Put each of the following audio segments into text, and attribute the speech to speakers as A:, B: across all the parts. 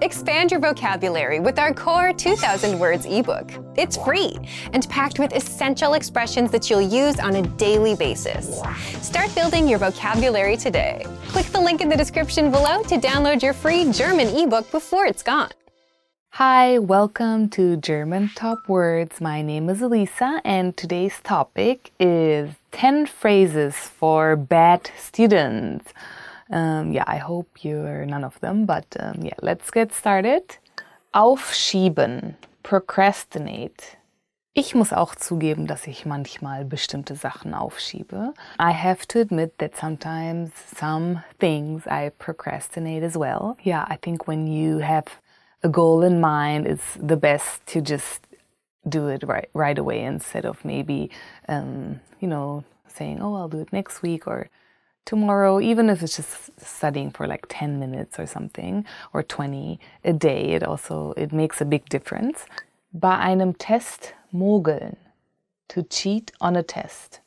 A: Expand your vocabulary with our Core 2000 Words ebook. It's free and packed with essential expressions that you'll use on a daily basis. Start building your vocabulary today. Click the link in the description below to download your free German ebook before it's gone.
B: Hi, welcome to German Top Words. My name is Elisa and today's topic is 10 phrases for bad students. I hope you're none of them, but let's get started. Aufschieben, procrastinate. Ich muss auch zugeben, dass ich manchmal bestimmte Sachen aufschiebe. I have to admit that sometimes some things I procrastinate as well. Yeah, I think when you have a goal in mind, it's the best to just do it right away instead of maybe, saying, oh, I'll do it next week or tomorrow, even if it's just studying for like 10 minutes or something, or 20 a day, it makes a big difference. Bei einem Test mogeln, to cheat on a test.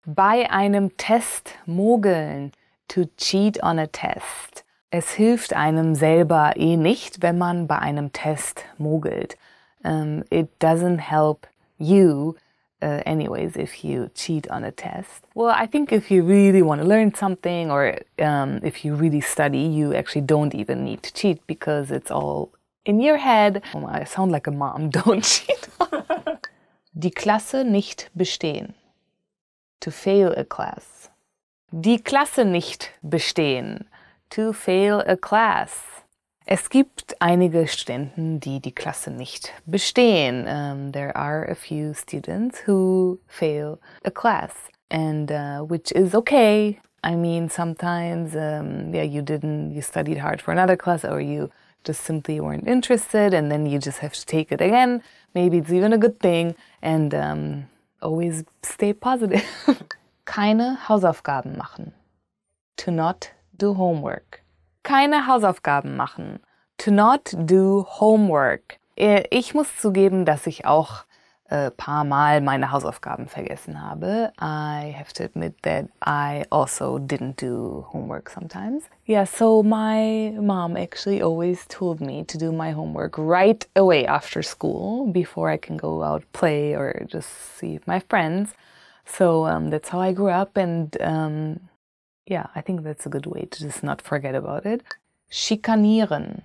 B: Bei einem Test mogeln, to cheat on a test. Es hilft einem selber nicht, wenn man bei einem Test mogelt. It doesn't help you anyways, if you cheat on a test. Well, I think if you really want to learn something or if you really study, you actually don't even need to cheat because it's all in your head. Oh, I sound like a mom, don't cheat. Die Klasse nicht bestehen. To fail a class. Die Klasse nicht bestehen. To fail a class. Es gibt einige Studenten, die die Klasse nicht bestehen. There are a few students who fail a class, and which is okay. I mean, sometimes, you studied hard for another class, or you just simply weren't interested, and then you just have to take it again. Maybe it's even a good thing, and always stay positive. Keine Hausaufgaben machen. To not do homework. Keine Hausaufgaben machen. To not do homework. Ich muss zugeben, dass ich auch paar Mal meine Hausaufgaben vergessen habe. I have to admit that I also didn't do homework sometimes. Yeah, so my mom actually always told me to do my homework right away after school before I can go out play or just see my friends. So that's how I grew up, and I think that's a good way to just not forget about it. Schikanieren.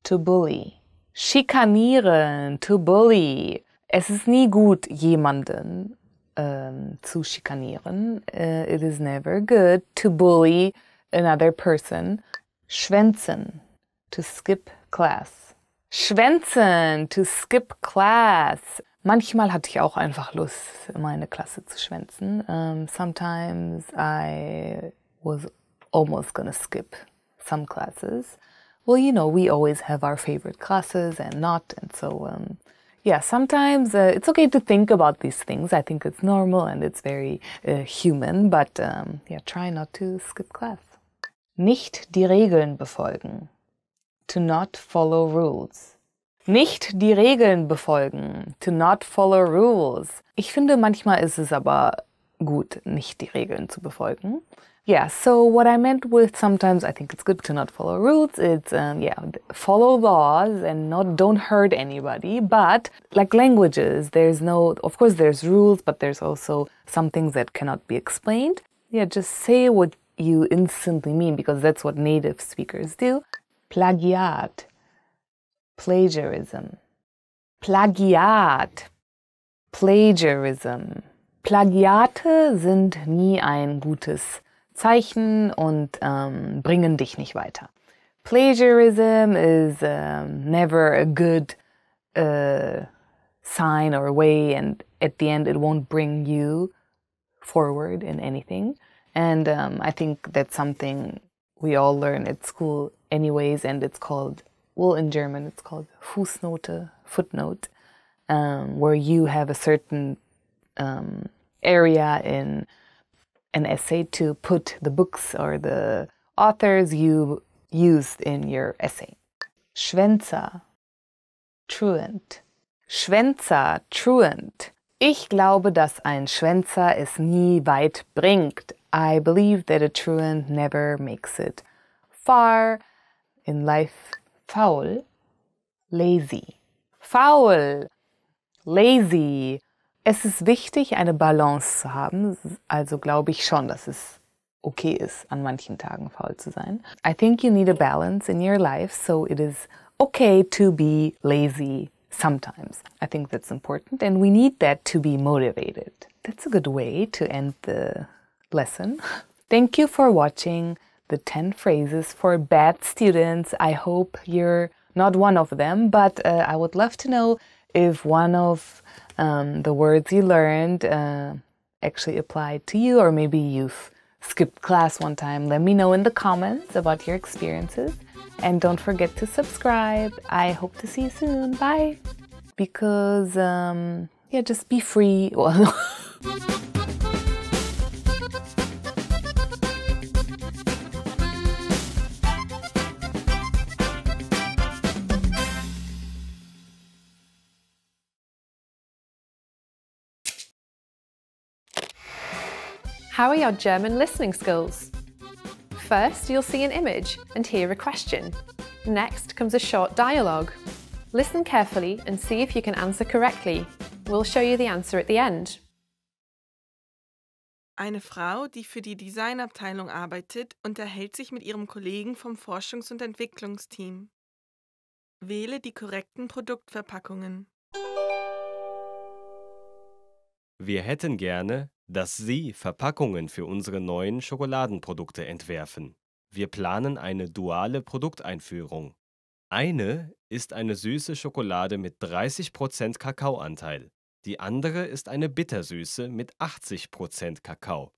B: To bully. Schikanieren. To bully. Es ist nie gut, jemanden zu schikanieren. It is never good to bully another person. Schwänzen. To skip class. Schwänzen. To skip class. Manchmal hatte ich auch einfach Lust, meine Klasse zu schwänzen. Sometimes I was almost gonna skip some classes. Well, we always have our favorite classes and not, and so, sometimes it's okay to think about these things. I think it's normal and it's very human, but try not to skip class. Nicht die Regeln befolgen. To not follow rules. Nicht die Regeln befolgen. To not follow rules. Ich finde, manchmal ist es aber gut, nicht die Regeln zu befolgen. Yeah, so what I meant with sometimes I think it's good to not follow rules, it's, follow laws and don't hurt anybody, but like languages, of course there's rules, but there's also some things that cannot be explained. Yeah, just say what you instantly mean, because that's what native speakers do. Plagiat. Plagiarism. Plagiat. Plagiarism. Plagiate sind nie ein gutes Zeichen und bringen dich nicht weiter. Plagiarism is never a good sign or way, and at the end it won't bring you forward in anything. And I think that's something we all learn at school anyways, and it's called, in German it's called Fußnote, footnote, where you have a certain area in an essay to put the books or the authors you used in your essay. Schwänzer, truant. Schwänzer, truant. Ich glaube, dass ein Schwänzer es nie weit bringt. I believe that a truant never makes it far in life Faul, lazy. Faul, lazy. Es ist wichtig, eine Balance zu haben. Also glaube ich schon, dass es okay ist, an manchen Tagen faul zu sein. I think you need a balance in your life, so it is okay to be lazy sometimes. I think that's important, and we need that to be motivated. That's a good way to end the lesson. Thank you for watching the 10 phrases for bad students. I hope you're not one of them, but I would love to know if one of the words you learned actually applied to you, or maybe you've skipped class one time. Let me know in the comments about your experiences. And don't forget to subscribe. I hope to see you soon. Bye. Because, yeah, just be free. Well,
C: How are your German listening skills? First, you'll see an image and hear a question. Next comes a short dialogue. Listen carefully and see if you can answer correctly. We'll show you the answer at the end.
D: Eine Frau, die für die Designabteilung arbeitet, unterhält sich mit ihrem Kollegen vom Forschungs- und Entwicklungsteam. Wähle die korrekten Produktverpackungen.
E: Wir hätten gerne, dass Sie Verpackungen für unsere neuen Schokoladenprodukte entwerfen. Wir planen eine duale Produkteinführung. Eine ist eine süße Schokolade mit 30% Kakaoanteil. Die andere ist eine Bittersüße mit 80% Kakao.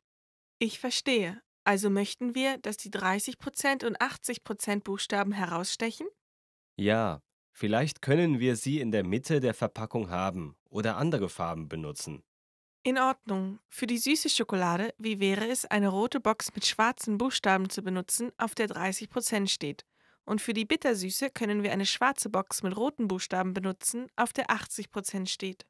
D: Ich verstehe. Also möchten wir, dass die 30% und 80% Buchstaben herausstechen?
E: Ja, vielleicht können wir sie in der Mitte der Verpackung haben oder andere Farben benutzen.
D: In Ordnung. Für die süße Schokolade, wie wäre es, eine rote Box mit schwarzen Buchstaben zu benutzen, auf der 30% steht? Und für die Bittersüße können wir eine schwarze Box mit roten Buchstaben benutzen, auf der 80% steht.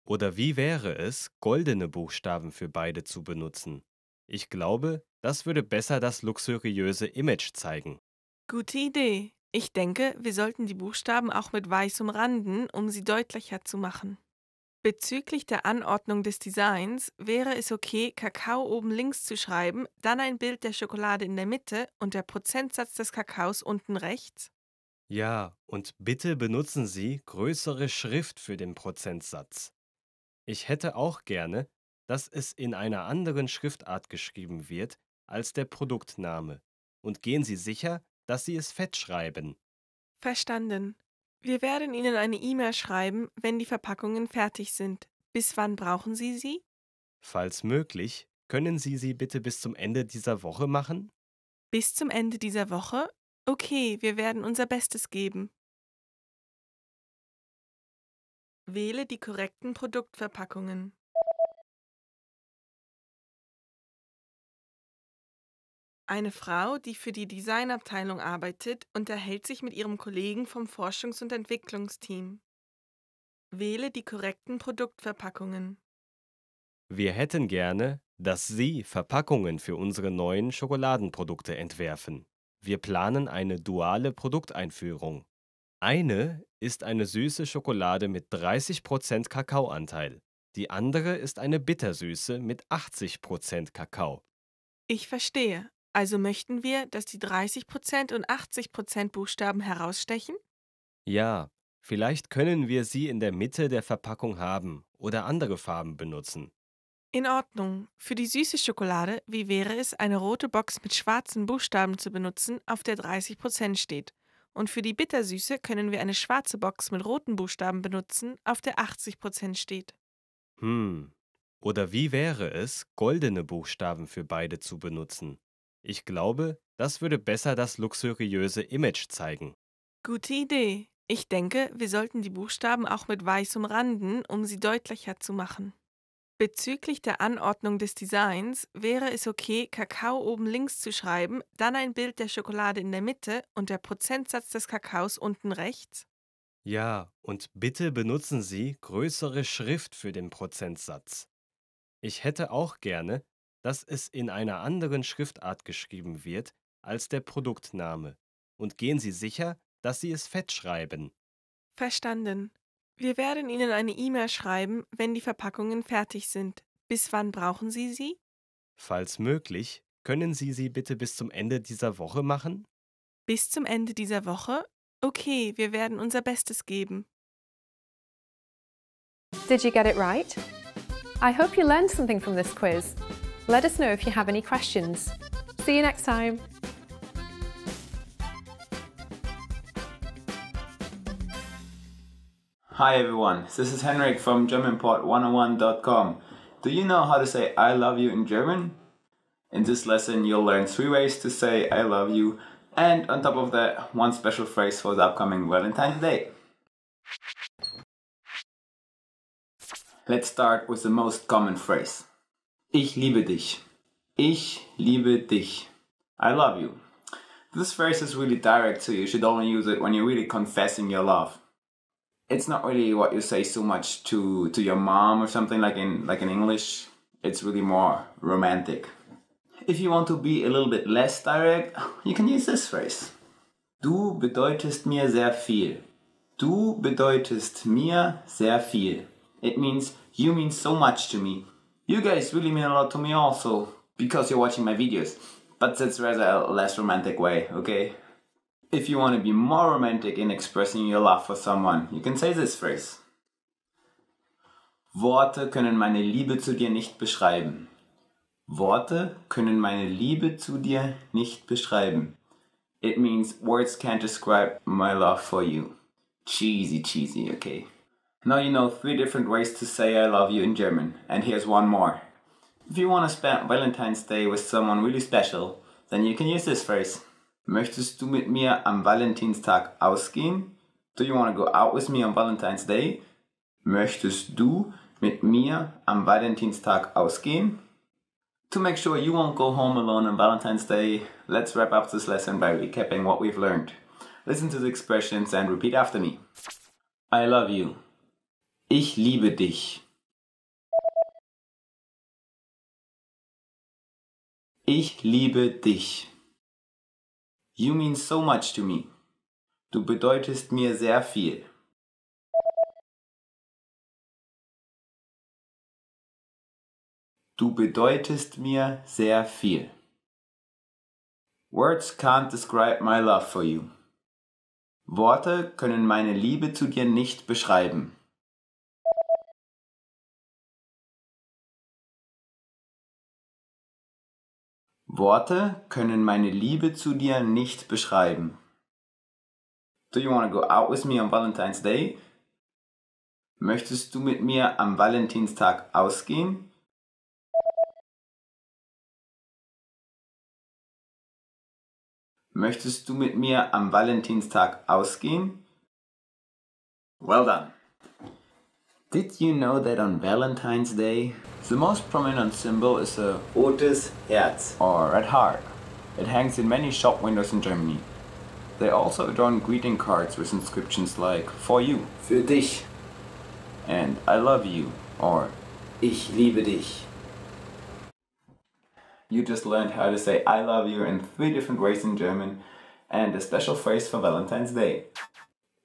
E: Oder wie wäre es, goldene Buchstaben für beide zu benutzen? Ich glaube, das würde besser das luxuriöse Image zeigen.
D: Gute Idee. Ich denke, wir sollten die Buchstaben auch mit weiß umranden, um sie deutlicher zu machen. Bezüglich der Anordnung des Designs wäre es okay, Kakao oben links zu schreiben, dann ein Bild der Schokolade in der Mitte und der Prozentsatz des Kakaos unten rechts?
E: Ja, und bitte benutzen Sie größere Schrift für den Prozentsatz. Ich hätte auch gerne, dass es in einer anderen Schriftart geschrieben wird als der Produktname. Und gehen Sie sicher, dass Sie es fett schreiben.
D: Verstanden. Wir werden Ihnen eine E-Mail schreiben, wenn die Verpackungen fertig sind. Bis wann brauchen Sie sie?
E: Falls möglich, können Sie sie bitte bis zum Ende dieser Woche machen?
D: Bis zum Ende dieser Woche? Okay, wir werden unser Bestes geben. Wähle die korrekten Produktverpackungen. Eine Frau, die für die Designabteilung arbeitet, unterhält sich mit ihrem Kollegen vom Forschungs- und Entwicklungsteam. Wähle die korrekten Produktverpackungen.
E: Wir hätten gerne, dass Sie Verpackungen für unsere neuen Schokoladenprodukte entwerfen. Wir planen eine duale Produkteinführung. Eine ist eine süße Schokolade mit 30% Kakaoanteil. Die andere ist eine Bittersüße mit 80% Kakao.
D: Ich verstehe. Also möchten wir, dass die 30% und 80% Buchstaben herausstechen?
E: Ja, vielleicht können wir sie in der Mitte der Verpackung haben oder andere Farben benutzen.
D: In Ordnung. Für die süße Schokolade, wie wäre es, eine rote Box mit schwarzen Buchstaben zu benutzen, auf der 30% steht? Und für die Bittersüße können wir eine schwarze Box mit roten Buchstaben benutzen, auf der 80% steht.
E: Oder wie wäre es, goldene Buchstaben für beide zu benutzen? Ich glaube, das würde besser das luxuriöse Image zeigen.
D: Gute Idee. Ich denke, wir sollten die Buchstaben auch mit weiß umranden, um sie deutlicher zu machen. Bezüglich der Anordnung des Designs wäre es okay, Kakao oben links zu schreiben, dann ein Bild der Schokolade in der Mitte und der Prozentsatz des Kakaos unten rechts?
E: Ja, und bitte benutzen Sie größere Schrift für den Prozentsatz. Ich hätte auch gerne, dass es in einer anderen Schriftart geschrieben wird als der Produktname. und gehen Sie sicher, dass Sie es fett schreiben.
D: Verstanden. Wir werden Ihnen eine E-Mail schreiben, wenn die Verpackungen fertig sind. Bis wann brauchen Sie sie?
E: Falls möglich, können Sie sie bitte bis zum Ende dieser Woche machen?
D: Bis zum Ende dieser Woche? Okay, wir werden unser Bestes geben.
C: Did you get it right? I hope you learned something from this quiz. Let us know if you have any questions. See you next time.
F: Hi everyone, this is Henrik from GermanPod101.com. Do you know how to say I love you in German? In this lesson you'll learn 3 ways to say I love you, and on top of that, one special phrase for the upcoming Valentine's Day. Let's start with the most common phrase. Ich liebe dich. Ich liebe dich. I love you. This phrase is really direct, so you should only use it when you're really confessing your love. It's not really what you say so much to your mom or something like in English. It's really more romantic. If you want to be a little bit less direct, you can use this phrase. Du bedeutest mir sehr viel. Du bedeutest mir sehr viel. It means you mean so much to me. You guys really mean a lot to me also, because you're watching my videos. But that's rather a less romantic way, okay? If you want to be more romantic in expressing your love for someone, you can say this phrase. Worte können meine Liebe zu dir nicht beschreiben. Worte können meine Liebe zu dir nicht beschreiben. It means words can't describe my love for you. Cheesy, okay? Now you know 3 different ways to say I love you in German, and here's one more. If you want to spend Valentine's Day with someone really special, then you can use this phrase. Möchtest du mit mir am Valentinstag ausgehen? Do you want to go out with me on Valentine's Day? Möchtest du mit mir am Valentinstag ausgehen? To make sure you won't go home alone on Valentine's Day, let's wrap up this lesson by recapping what we've learned. Listen to the expressions and repeat after me. I love you. Ich liebe dich. Ich liebe dich. You mean so much to me. Du bedeutest mir sehr viel. Du bedeutest mir sehr viel. Words can't describe my love for you. Worte können meine Liebe zu dir nicht beschreiben. Worte können meine Liebe zu dir nicht beschreiben. Do you want to go out with me on Valentine's Day? Möchtest du mit mir am Valentinstag ausgehen? Möchtest du mit mir am Valentinstag ausgehen? Well done! Did you know that on Valentine's Day, the most prominent symbol is a rotes Herz, or red heart? It hangs in many shop windows in Germany. They also adorn greeting cards with inscriptions like for you, für dich, and I love you, or ich liebe dich. You just learned how to say I love you in 3 different ways in German and a special phrase for Valentine's Day.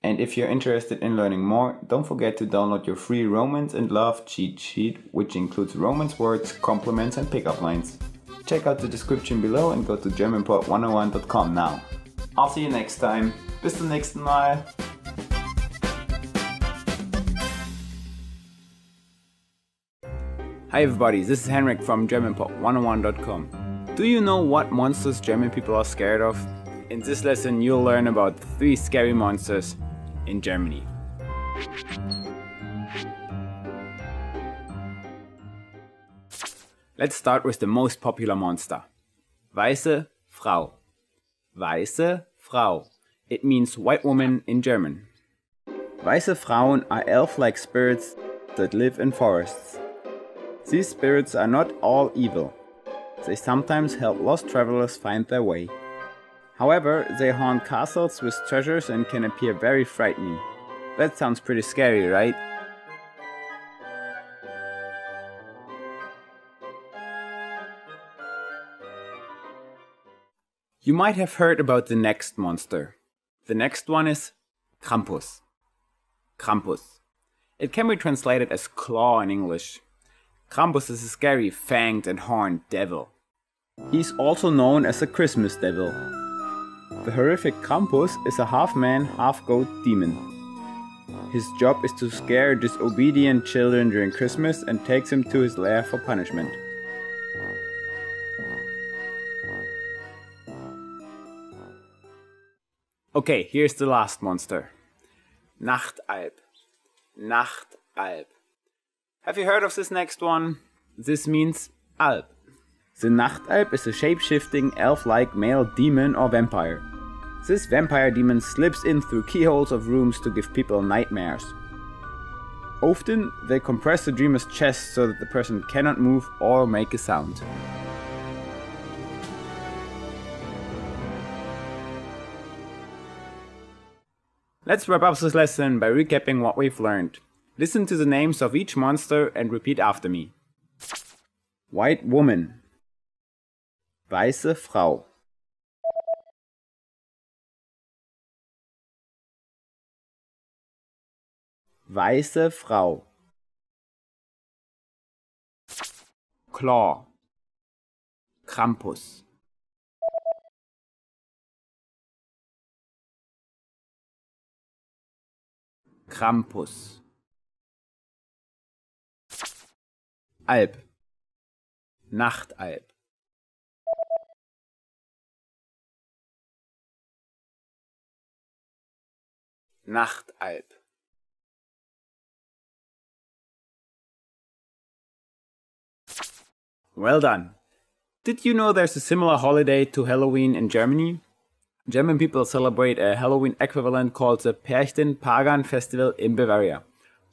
F: And if you're interested in learning more, don't forget to download your free Romance and Love cheat sheet, which includes Romance words, compliments and pickup lines. Check out the description below and go to GermanPod101.com now. I'll see you next time. Bis zum nächsten Mal. Hi everybody, this is Henrik from GermanPod101.com. Do you know what monsters German people are scared of? In this lesson you'll learn about 3 scary monsters in Germany. Let's start with the most popular monster. Weiße Frau. Weiße Frau. It means white woman in German. Weiße Frauen are elf-like spirits that live in forests. These spirits are not all evil. They sometimes help lost travelers find their way. However, they haunt castles with treasures and can appear very frightening. That sounds pretty scary, right? You might have heard about the next monster. The next one is Krampus. Krampus. It can be translated as claw in English. Krampus is a scary, fanged and horned devil. He's also known as a Christmas devil. The horrific Krampus is a half-man, half-goat demon. His job is to scare disobedient children during Christmas and takes them to his lair for punishment. Okay, here's the last monster. Nachtalb. Nachtalb. Have you heard of this next one? This means Alb. The Nachtalb is a shape-shifting, elf-like male demon or vampire. This vampire demon slips in through keyholes of rooms to give people nightmares. Often, they compress the dreamer's chest so that the person cannot move or make a sound. Let's wrap up this lesson by recapping what we've learned. Listen to the names of each monster and repeat after me. White woman. Weiße Frau. Weiße Frau. Claw. Krampus. Krampus. Alb. Nachtalb. Nachtalb. Well done! Did you know there's a similar holiday to Halloween in Germany? German people celebrate a Halloween equivalent called the Perchten-Pagan Festival in Bavaria.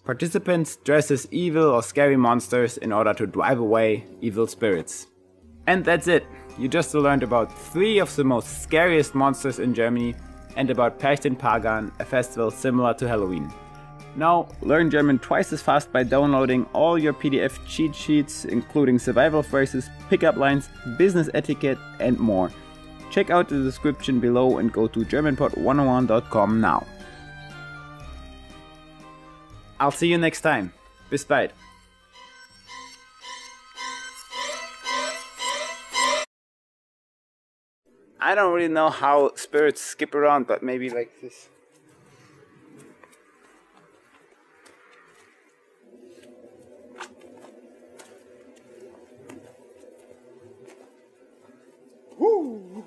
F: Participants dress as evil or scary monsters in order to drive away evil spirits. And that's it! You just learned about 3 of the most scariest monsters in Germany and about Perchten-Pagan, a festival similar to Halloween. Now, learn German twice as fast by downloading all your PDF cheat sheets, including survival phrases, pickup lines, business etiquette, and more. Check out the description below and go to GermanPod101.com now. I'll see you next time. Bis bald. I don't really know how spirits skip around, but maybe like this. Woo!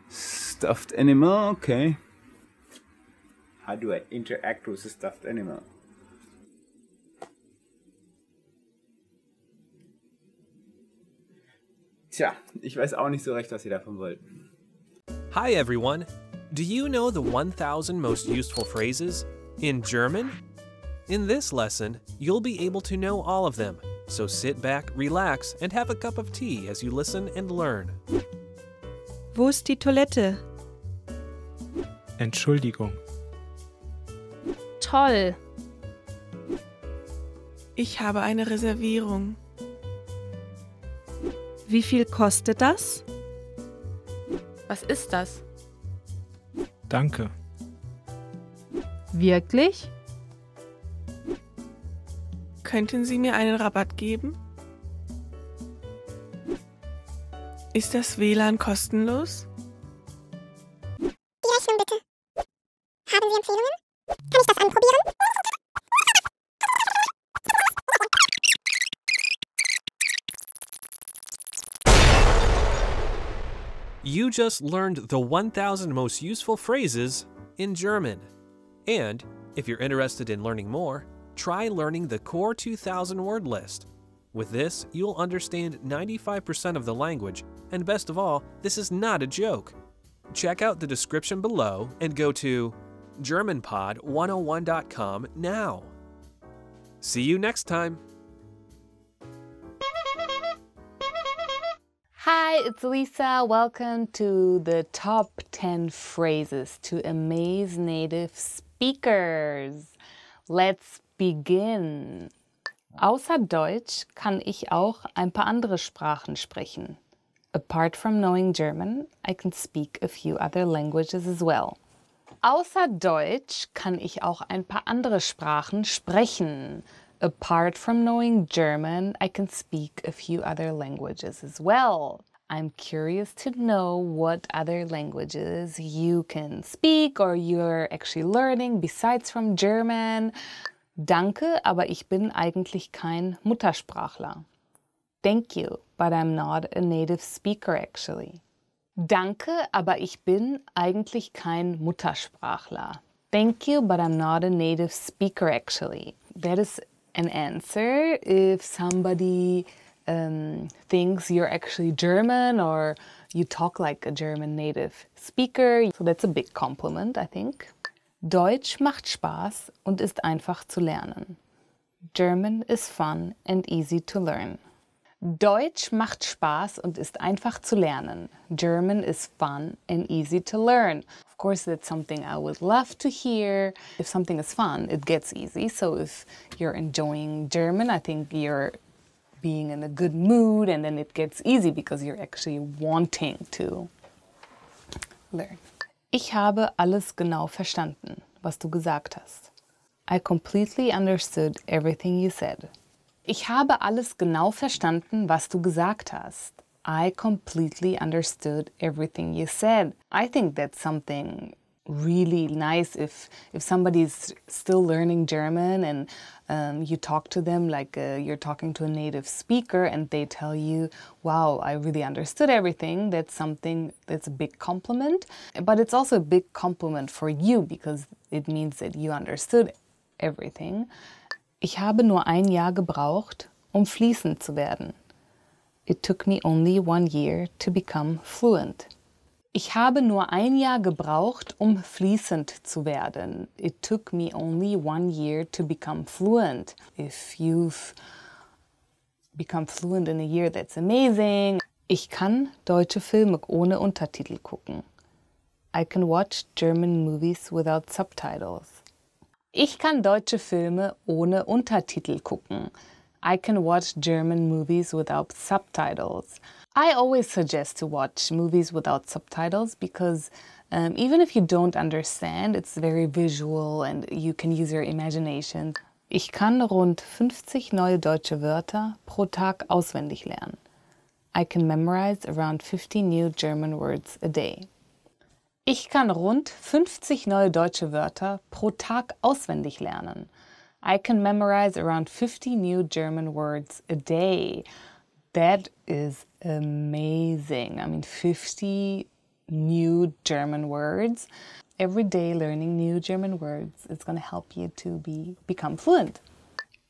F: Stuffed animal, okay. How do I interact with a stuffed animal? Tja, ich weiß auch nicht so recht, was Sie davon wollten.
G: Hi everyone! Do you know the 1,000 most useful phrases in German? In this lesson, you'll be able to know all of them, so sit back, relax, and have a cup of tea as you listen and learn.
H: Wo ist die Toilette?
I: Entschuldigung.
H: Toll.
D: Ich habe eine Reservierung.
H: Wie viel kostet das?
B: Was ist das?
I: Danke.
H: Wirklich?
D: Könnten Sie mir einen Rabatt geben? Ist das WLAN kostenlos?
J: Die Rechnung bitte. Haben Sie Empfehlungen? Kann ich das anprobieren?
G: You just learned the 1,000 most useful phrases in German. And if you're interested in learning more, try learning the Core 2000 word list. With this, you'll understand 95% of the language, and best of all, this is not a joke. Check out the description below and go to GermanPod101.com now. See you next time!
B: Hi, it's Lisa. Welcome to the top 10 phrases to amaze native speakers. speakers. Let's begin. Außer Deutsch kann ich auch ein paar andere Sprachen sprechen. Apart from knowing German, I can speak a few other languages as well. Außer Deutsch kann ich auch ein paar andere Sprachen sprechen. Apart from knowing German, I can speak a few other languages as well. I'm curious to know what other languages you can speak or you're actually learning besides from German. Danke, aber ich bin eigentlich kein Muttersprachler. Thank you, but I'm not a native speaker actually. Danke, aber ich bin eigentlich kein Muttersprachler. Thank you, but I'm not a native speaker actually. That is an answer if somebody thinks you're actually German or you talk like a German native speaker. So that's a big compliment, I think. Deutsch macht Spaß und ist einfach zu lernen. German is fun and easy to learn. Deutsch macht Spaß und ist einfach zu lernen. German is fun and easy to learn. Of course, that's something I would love to hear. If something is fun, it gets easy. So if you're enjoying German, I think you're being in a good mood and then it gets easy because you're actually wanting to learn. Ich habe alles genau verstanden, was du gesagt hast. I completely understood everything you said. Ich habe alles genau verstanden, was du gesagt hast. I completely understood everything you said. I think that's something really nice if somebody's still learning German and you talk to them like you're talking to a native speaker and they tell you, wow, I really understood everything. That's something that's a big compliment. But it's also a big compliment for you because it means that you understood everything. Ich habe nur ein Jahr gebraucht, fließend zu werden. It took me only 1 year to become fluent. Ich habe nur ein Jahr gebraucht, fließend zu werden. It took me only 1 year to become fluent. If you've become fluent in a year, that's amazing. Ich kann deutsche Filme ohne Untertitel gucken. I can watch German movies without subtitles. Ich kann deutsche Filme ohne Untertitel gucken. I can watch German movies without subtitles. I always suggest to watch movies without subtitles because even if you don't understand, it's very visual and you can use your imagination. Ich kann rund 50 neue deutsche Wörter pro Tag auswendig lernen. I can memorize around 50 new German words a day. Ich kann rund 50 neue deutsche Wörter pro Tag auswendig lernen. I can memorize around 50 new German words a day. That is amazing. I mean, 50 new German words. Every day learning new German words is going to help you to become fluent.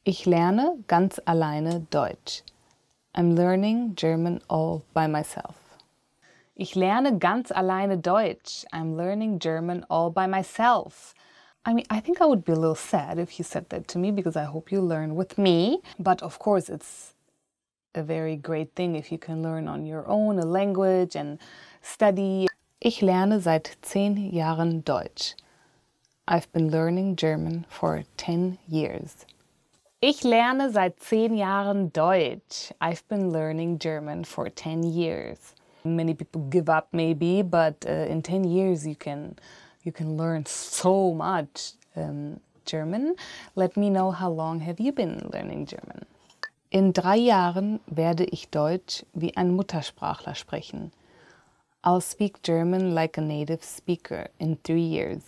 B: Ich lerne ganz alleine Deutsch. I'm learning German all by myself. Ich lerne ganz alleine Deutsch. I'm learning German all by myself. I mean, I think I would be a little sad if you said that to me because I hope you learn with me. But of course, it's a very great thing if you can learn on your own a language and study. Ich lerne seit 10 Jahren Deutsch. I've been learning German for 10 years. Ich lerne seit 10 Jahren Deutsch. I've been learning German for 10 years. Many people give up maybe, but in 10 years you can learn so much German. Let me know how long have you been learning German. In 3 Jahren werde ich Deutsch wie ein Muttersprachler sprechen. I'll speak German like a native speaker in 3 years.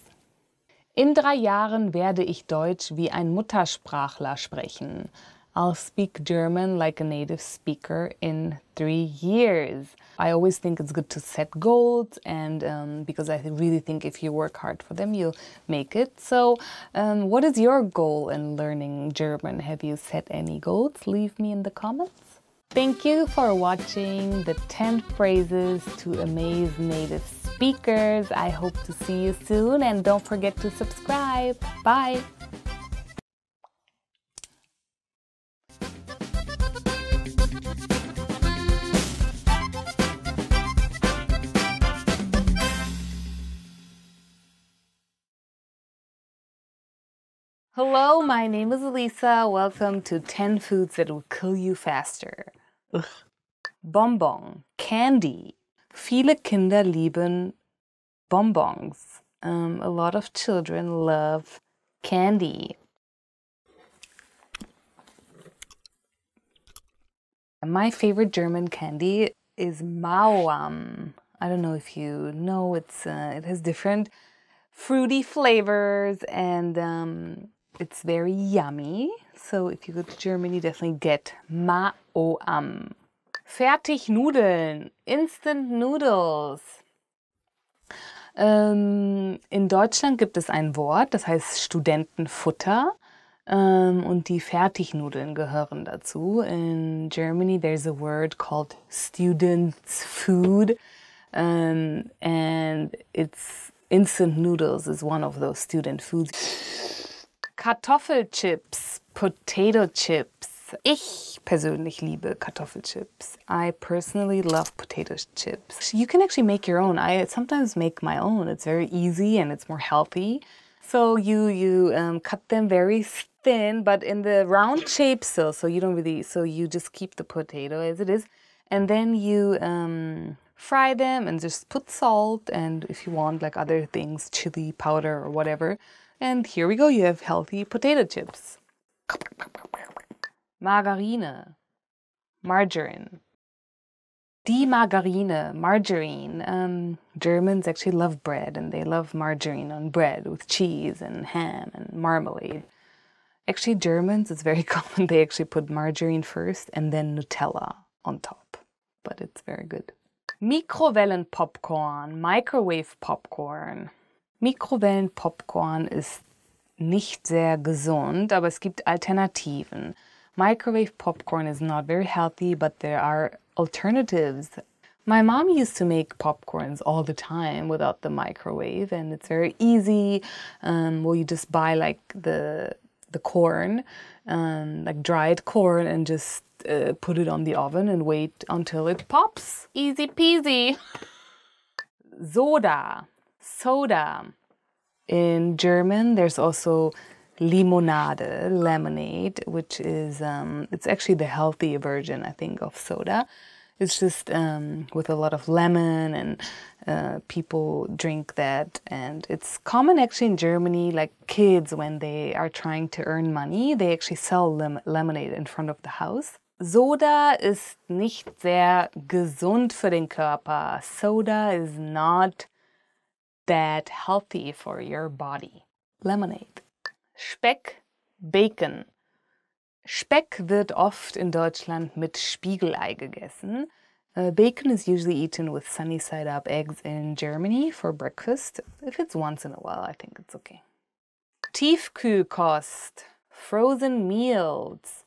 B: In 3 Jahren werde ich Deutsch wie ein Muttersprachler sprechen. I'll speak German like a native speaker in 3 years. I always think it's good to set goals and because I really think if you work hard for them, you'll make it. So what is your goal in learning German? Have you set any goals? Leave me in the comments. Thank you for watching the 10 phrases to amaze native speakers. I hope to see you soon and don't forget to subscribe. Bye! Hello, my name is Elisa. Welcome to 10 foods that will kill you faster. Ugh. Bonbon, candy. Viele Kinder lieben Bonbons. A lot of children love candy. My favorite German candy is Mauam. I don't know if you know, it has different fruity flavors and it's very yummy. So if you go to Germany, definitely get Mauam. Fertignudeln, instant noodles. In Deutschland gibt es ein Wort, das heißt Studentenfutter. Und die Fertignudeln gehören dazu. In Germany, there's a word called students' food. And it's instant noodles is one of those student foods. Kartoffelchips, potato chips. Ich persönlich liebe Kartoffelchips. I personally love potato chips. You can actually make your own. I sometimes make my own. It's very easy and it's more healthy. So you cut them very thin, but in the round shape still. So you don't really. So you just keep the potato as it is, and then you fry them and just put salt and if you want like other things, chili powder or whatever. And here we go. You have healthy potato chips. Margarine, margarine. Die Margarine, margarine. Germans actually love bread and they love margarine on bread with cheese and ham and marmalade. Actually, Germans, it's very common. They actually put margarine first and then Nutella on top. But it's very good. Mikrowellenpopcorn, microwave popcorn. Mikrowellenpopcorn ist nicht sehr gesund, aber es gibt Alternativen. Microwave popcorn is not very healthy, but there are alternatives. My mom used to make popcorns all the time without the microwave, and it's very easy. Well, you just buy like the corn, like dried corn, and just put it on the oven and wait until it pops. Easy peasy. Soda. In German, there's also Limonade, lemonade, which is, it's actually the healthy version, I think, of soda. It's just with a lot of lemon and people drink that. And it's common actually in Germany, like kids, when they are trying to earn money, they actually sell lemonade in front of the house. Soda ist nicht sehr gesund für den Körper. Soda is not that healthy for your body. Lemonade. Speck, Bacon. Speck wird oft in Deutschland mit Spiegelei gegessen. Bacon is usually eaten with sunny side up eggs in Germany for breakfast. If it's once in a while, I think it's okay. Tiefkühlkost, frozen meals.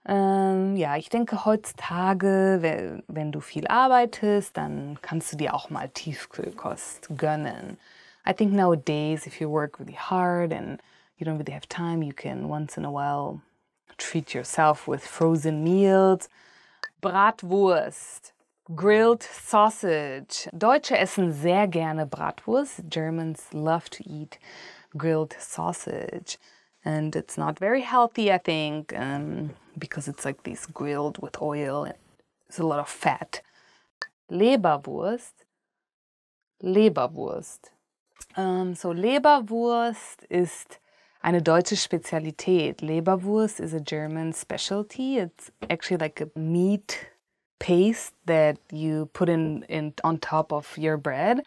B: Ja, ich denke heutzutage, wenn du viel arbeitest, dann kannst du dir auch mal Tiefkühlkost gönnen. I think nowadays, if you work really hard and you don't really have time, you can once in a while treat yourself with frozen meals. Bratwurst, grilled sausage. Deutsche essen sehr gerne Bratwurst. Germans love to eat grilled sausage. And it's not very healthy, I think, because it's like this grilled with oil and there's a lot of fat. Leberwurst. So Leberwurst ist eine deutsche Spezialität. Leberwurst is a German specialty. It's actually like a meat paste that you put in on top of your bread.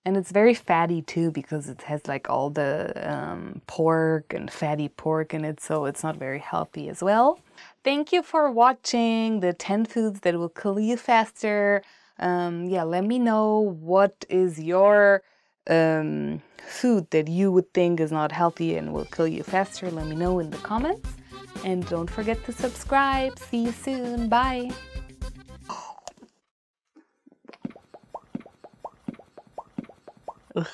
B: And it's very fatty too because it has like all the pork and fatty pork in it. So it's not very healthy as well. Thank you for watching the 10 foods that will kill you faster. Yeah, let me know what is your food that you would think is not healthy and will kill you faster. Let me know in the comments. And don't forget to subscribe. See you soon. Bye. Ugh.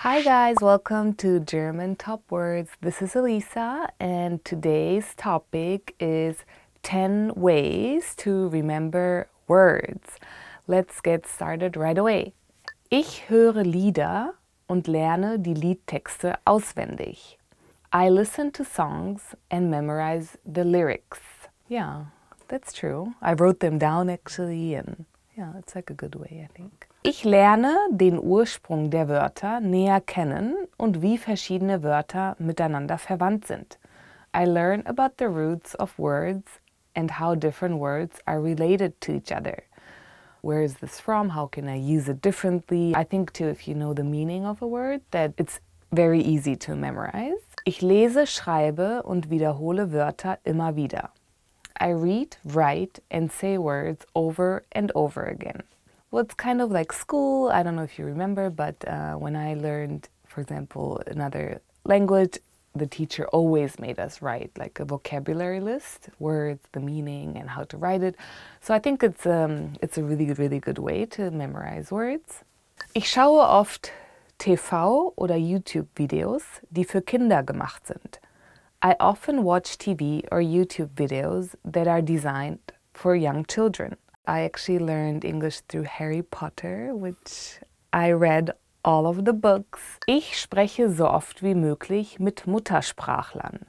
B: Hi guys, welcome to German Top Words. This is Elisa and today's topic is 10 ways to remember words. Let's get started right away. Ich höre Lieder und lerne die Liedtexte auswendig. I listen to songs and memorize the lyrics. Yeah, that's true. I wrote them down actually and yeah, it's like a good way, I think. Ich lerne den Ursprung der Wörter näher kennen und wie verschiedene Wörter miteinander verwandt sind. I learn about the roots of words and how different words are related to each other. Where is this from? How can I use it differently? I think too, if you know the meaning of a word, that it's very easy to memorize. Ich lese, schreibe und wiederhole Wörter immer wieder. I read, write and say words over and over again. Well, it's kind of like school. I don't know if you remember, but when I learned, for example, another language, the teacher always made us write like a vocabulary list, words, the meaning, and how to write it. So I think it's a really, really good way to memorize words. Ich schaue oft TV oder YouTube-Videos, die für Kinder gemacht sind. I often watch TV or YouTube videos that are designed for young children. I actually learned English through Harry Potter, which I read all of the books. Ich spreche so oft wie möglich mit Muttersprachlern.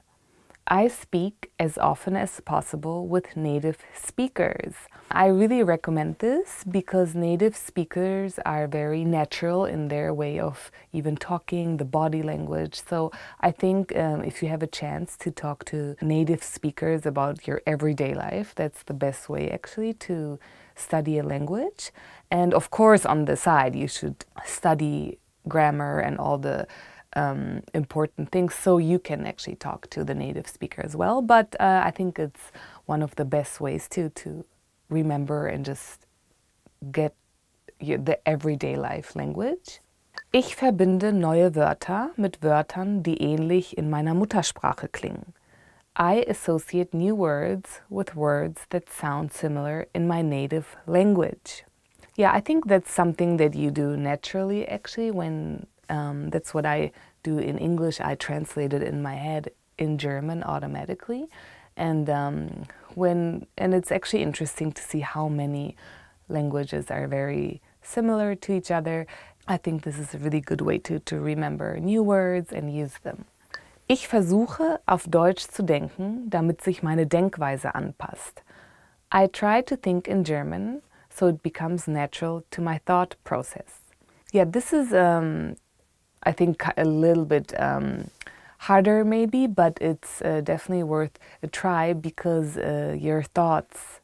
B: I speak as often as possible with native speakers. I really recommend this because native speakers are very natural in their way of even talking, the body language. So I think if you have a chance to talk to native speakers about your everyday life, that's the best way actually to study a language. And of course on the side you should study grammar and all the important things so you can actually talk to the native speaker as well. But I think it's one of the best ways to remember and just get the everyday life language. Ich verbinde neue Wörter mit Wörtern, die ähnlich in meiner Muttersprache klingen. I associate new words with words that sound similar in my native language. Yeah, I think that's something that you do naturally actually when that's what I do in English. I translate it in my head in German automatically. And it's actually interesting to see how many languages are very similar to each other. I think this is a really good way to remember new words and use them. Ich versuche, auf Deutsch zu denken, damit sich meine Denkweise anpasst. I try to think in German so it becomes natural to my thought process. Yeah, this is I think a little bit harder maybe, but it's definitely worth a try because your thoughts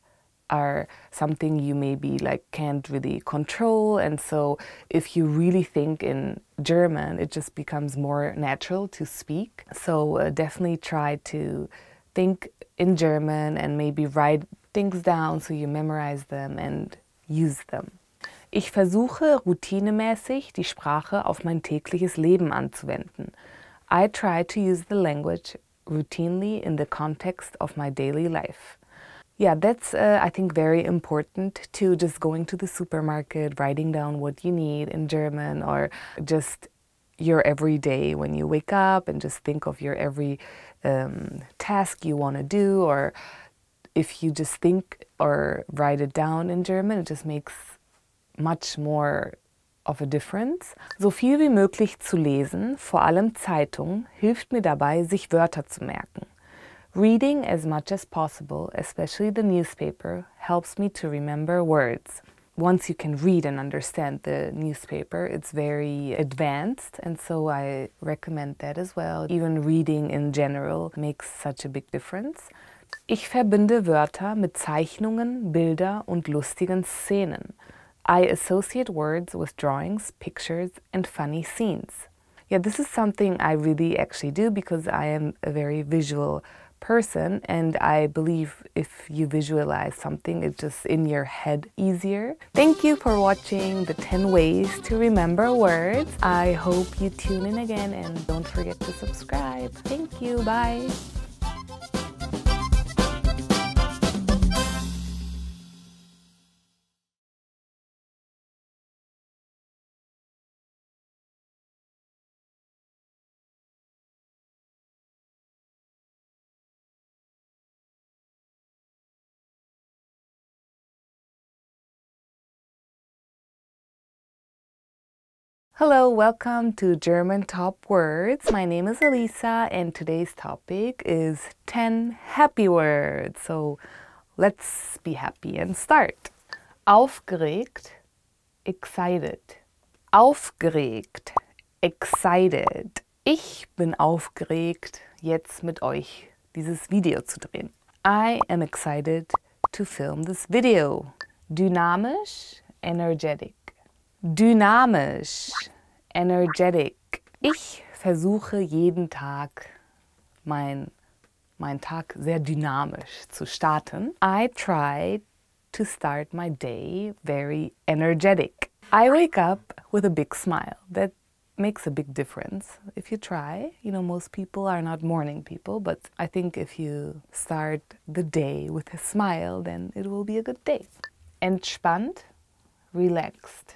B: are something you maybe like can't really control, and so if you really think in German it just becomes more natural to speak. So definitely try to think in German and maybe write things down so you memorize them and use them. Ich versuche routinemäßig die Sprache auf mein tägliches Leben anzuwenden. I try to use the language routinely in the context of my daily life. Yeah, that's I think very important to just going to the supermarket, writing down what you need in German, or just your everyday when you wake up and just think of your every task you want to do, or if you just think or write it down in German, it just makes much more of a difference. So viel wie möglich zu lesen, vor allem Zeitung, hilft mir dabei, sich Wörter zu merken. Reading as much as possible, especially the newspaper, helps me to remember words. Once you can read and understand the newspaper, it's very advanced, and so I recommend that as well. Even reading in general makes such a big difference. Ich verbinde Wörter mit Zeichnungen, Bilder und lustigen Szenen. I associate words with drawings, pictures, and funny scenes. Yeah, this is something I really actually do because I am a very visual person, and I believe if you visualize something, it's just in your head easier. Thank you for watching the 10 ways to remember words. I hope you tune in again and don't forget to subscribe. Thank you, bye. Hello, welcome to German Top Words. My name is Elisa and today's topic is 10 happy words. So let's be happy and start. Aufgeregt, excited. Aufgeregt, excited. Ich bin aufgeregt, jetzt mit euch dieses Video zu drehen. I am excited to film this video. Dynamisch, energetic. Dynamisch, energetic. Ich versuche jeden Tag mein Tag sehr dynamisch zu starten. I try to start my day very energetic. I wake up with a big smile. That makes a big difference if you try. You know, most people are not morning people, but I think if you start the day with a smile, then it will be a good day. Entspannt, relaxed.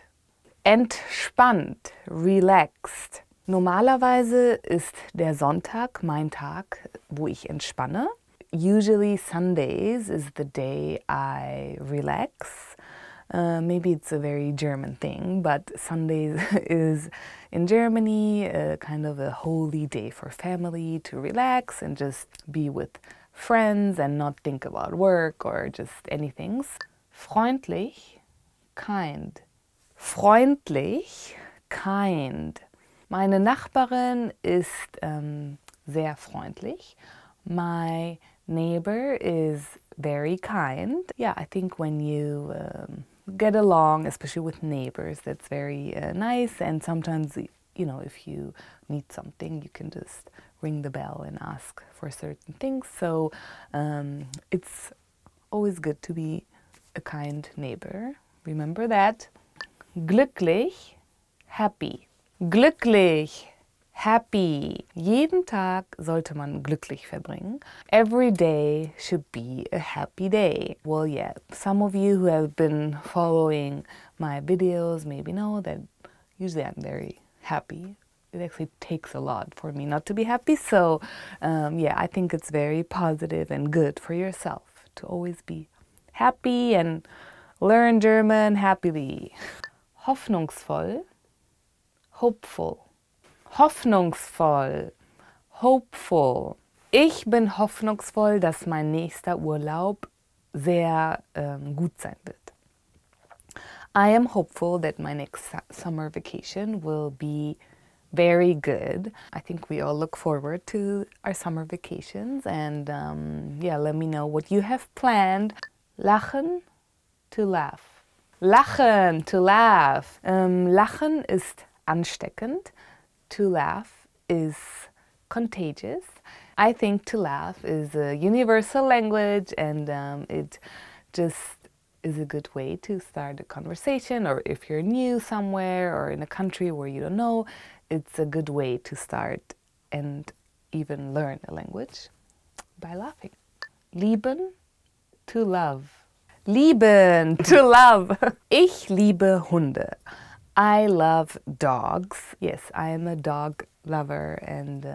B: Entspannt, relaxed. Normalerweise ist der Sonntag mein Tag, wo ich entspanne. Usually Sundays is the day I relax. Maybe it's a very German thing, but Sundays is in Germany kind of a holy day for family to relax and just be with friends and not think about work or just anything. Freundlich, kind. Freundlich, kind. Meine Nachbarin ist sehr freundlich. My neighbor is very kind. Yeah, I think when you get along, especially with neighbors, that's very nice. And sometimes, you know, if you need something, you can just ring the bell and ask for certain things. So it's always good to be a kind neighbor. Remember that. Glücklich, happy. Glücklich, happy. Jeden Tag sollte man glücklich verbringen. Every day should be a happy day. Well, yeah, some of you who have been following my videos maybe know that usually I'm very happy. It actually takes a lot for me not to be happy. So, yeah, I think it's very positive and good for yourself to always be happy and learn German happily. Hoffnungsvoll, hopeful. Hoffnungsvoll, hopeful. Ich bin hoffnungsvoll, dass mein nächster Urlaub sehr gut sein wird. I am hopeful that my next summer vacation will be very good. I think we all look forward to our summer vacations and yeah, let me know what you have planned. Lachen, to laugh. Lachen, to laugh. Lachen ist ansteckend. To laugh is contagious. I think to laugh is a universal language and it just is a good way to start a conversation, or if you're new somewhere or in a country where you don't know, it's a good way to start and even learn a language by laughing. Lieben, to love. Lieben, to love. Ich liebe Hunde. I love dogs. Yes, I am a dog lover and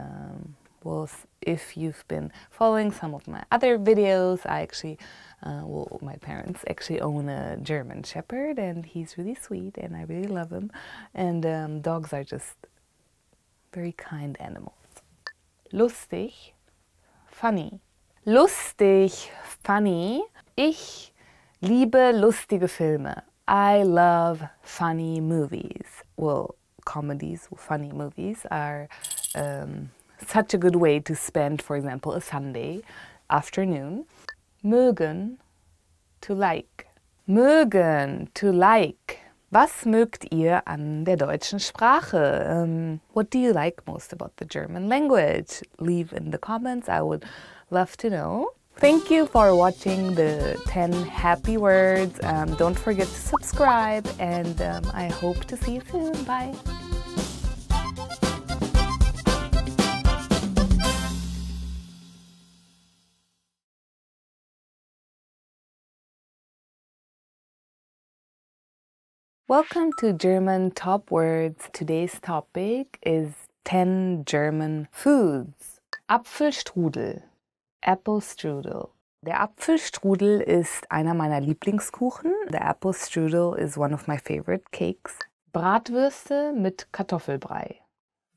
B: well, if you've been following some of my other videos, I actually, well, my parents actually own a German Shepherd and he's really sweet and I really love him. And dogs are just very kind animals. Lustig, funny. Lustig, funny. Ich liebe lustige Filme. I love funny movies. Well, comedies, funny movies are such a good way to spend, for example, a Sunday afternoon. Mögen, to like. Mögen, to like. Was mögt ihr an der deutschen Sprache? What do you like most about the German language? Leave in the comments. I would love to know. Thank you for watching the 10 happy words. Don't forget to subscribe and I hope to see you soon. Bye. Welcome to German Top Words. Today's topic is 10 German foods. Apfelstrudel. Apple Strudel. Der Apfelstrudel ist einer meiner Lieblingskuchen. The apple strudel is one of my favorite cakes. Bratwürste mit Kartoffelbrei.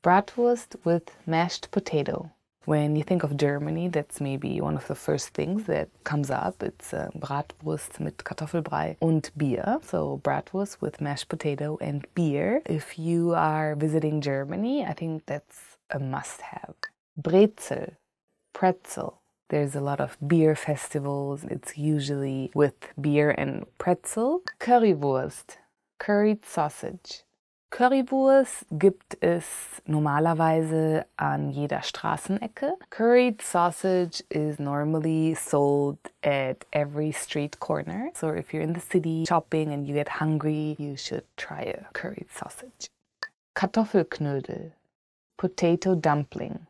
B: Bratwurst with mashed potato. When you think of Germany, that's maybe one of the first things that comes up. It's Bratwurst mit Kartoffelbrei und Bier. So Bratwurst with mashed potato and beer. If you are visiting Germany, I think that's a must-have. Brezel, pretzel. There's a lot of beer festivals. It's usually with beer and pretzel. Currywurst, curried sausage. Currywurst gibt es normalerweise an jeder Straßenecke. Curried sausage is normally sold at every street corner. So if you're in the city shopping and you get hungry, you should try a curried sausage. Kartoffelknödel, potato dumpling.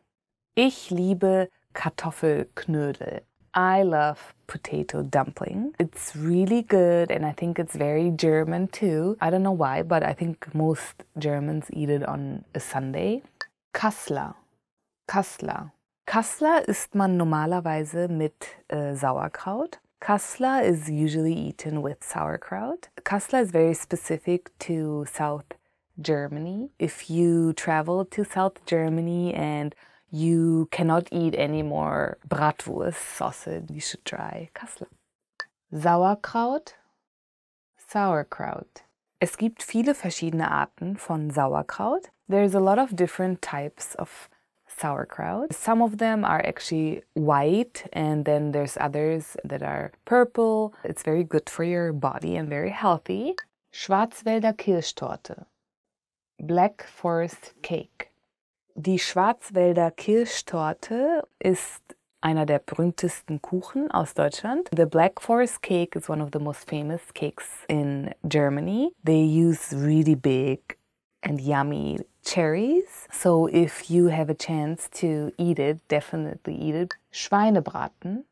B: Ich liebe Kartoffelknödel. I love potato dumpling. It's really good and I think it's very German too. I don't know why, but I think most Germans eat it on a Sunday. Kassler. Kassler. Kassler isst man normalerweise mit Sauerkraut. Kassler is usually eaten with sauerkraut. Kassler is very specific to South Germany. If you travel to South Germany and you cannot eat any more Bratwurst sausage, you should try Kassler. Sauerkraut, Sauerkraut. Es gibt viele verschiedene Arten von Sauerkraut. There's a lot of different types of sauerkraut. Some of them are actually white and then there's others that are purple. It's very good for your body and very healthy. Schwarzwälder Kirschtorte, Black Forest Cake. Die Schwarzwälder Kirschtorte ist einer der berühmtesten Kuchen aus Deutschland. The Black Forest Cake is one of the most famous cakes in Germany. They use really big and yummy cherries. So if you have a chance to eat it, definitely eat it. Schweinebraten,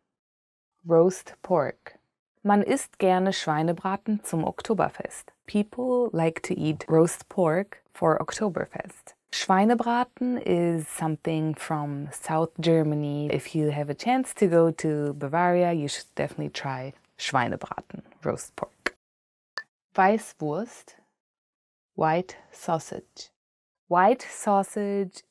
B: Roast Pork. Man isst gerne Schweinebraten zum Oktoberfest. People like to eat roast pork for Oktoberfest. Schweinebraten is something from South Germany. If you have a chance to go to Bavaria, you should definitely try Schweinebraten, roast pork. Weißwurst, white sausage. White sausage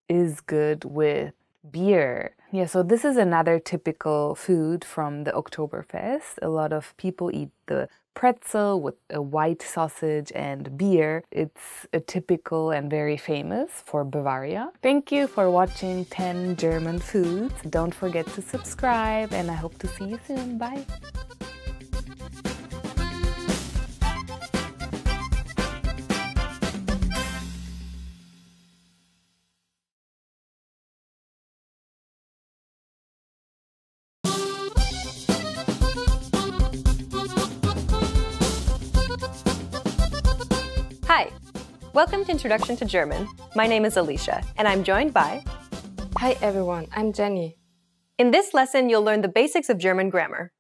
B: is good with beer. Yeah, so this is another typical food from the Oktoberfest. A lot of people eat the pretzel with a white sausage and beer. It's a typical and very famous for Bavaria. Thank you for watching 10 German foods. Don't forget to subscribe and I hope to see you soon. Bye!
A: Hi! Welcome to Introduction to German. My name is Alicia, and I'm joined by...
K: Hi everyone, I'm Jenny.
A: In this lesson, you'll learn the basics of German grammar.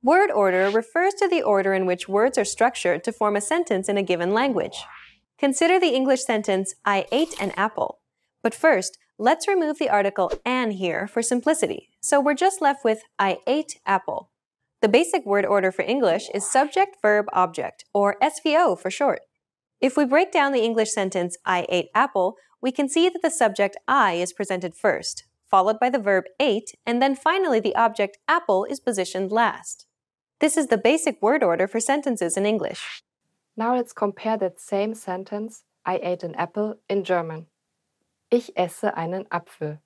A: Word order refers to the order in which words are structured to form a sentence in a given language. Consider the English sentence, I ate an apple. But first, let's remove the article an here for simplicity. So we're just left with I ate apple. The basic word order for English is subject, verb, object, or SVO for short. If we break down the English sentence, I ate apple, we can see that the subject I is presented first, followed by the verb ate, and then finally the object apple is positioned last. This is the basic word order for sentences in English.
K: Now let's compare that same sentence, I ate an apple, in German. Ich esse einen Apfel.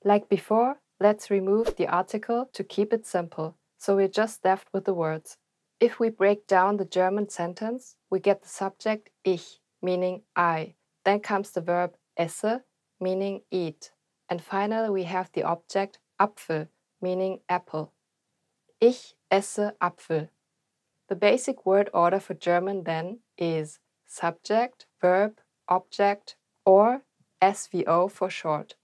K: Like before, let's remove the article to keep it simple. So we're just left with the words. If we break down the German sentence, we get the subject ich, meaning I. Then comes the verb esse, meaning eat. And finally we have the object Apfel, meaning apple. Ich esse Apfel. The basic word order for German then is subject, verb, object, or SVO for short.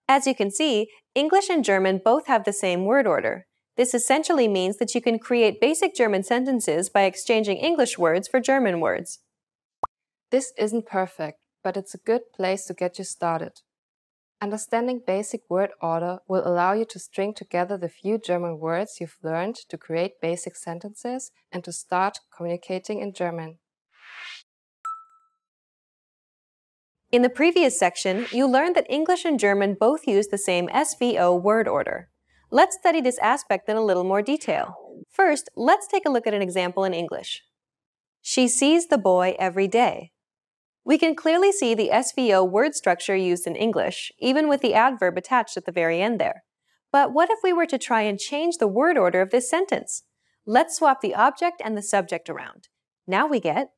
A: As you can see, English and German both have the same word order. This essentially means that you can create basic German sentences by exchanging English words for German words.
K: This isn't perfect, but it's a good place to get you started. Understanding basic word order will allow you to string together the few German words you've learned to create basic sentences and to start communicating in German.
A: In the previous section, you learned that English and German both use the same SVO word order. Let's study this aspect in a little more detail. First, let's take a look at an example in English. She sees the boy every day. We can clearly see the SVO word structure used in English, even with the adverb attached at the very end there. But what if we were to try and change the word order of this sentence? Let's swap the object and the subject around. Now we get,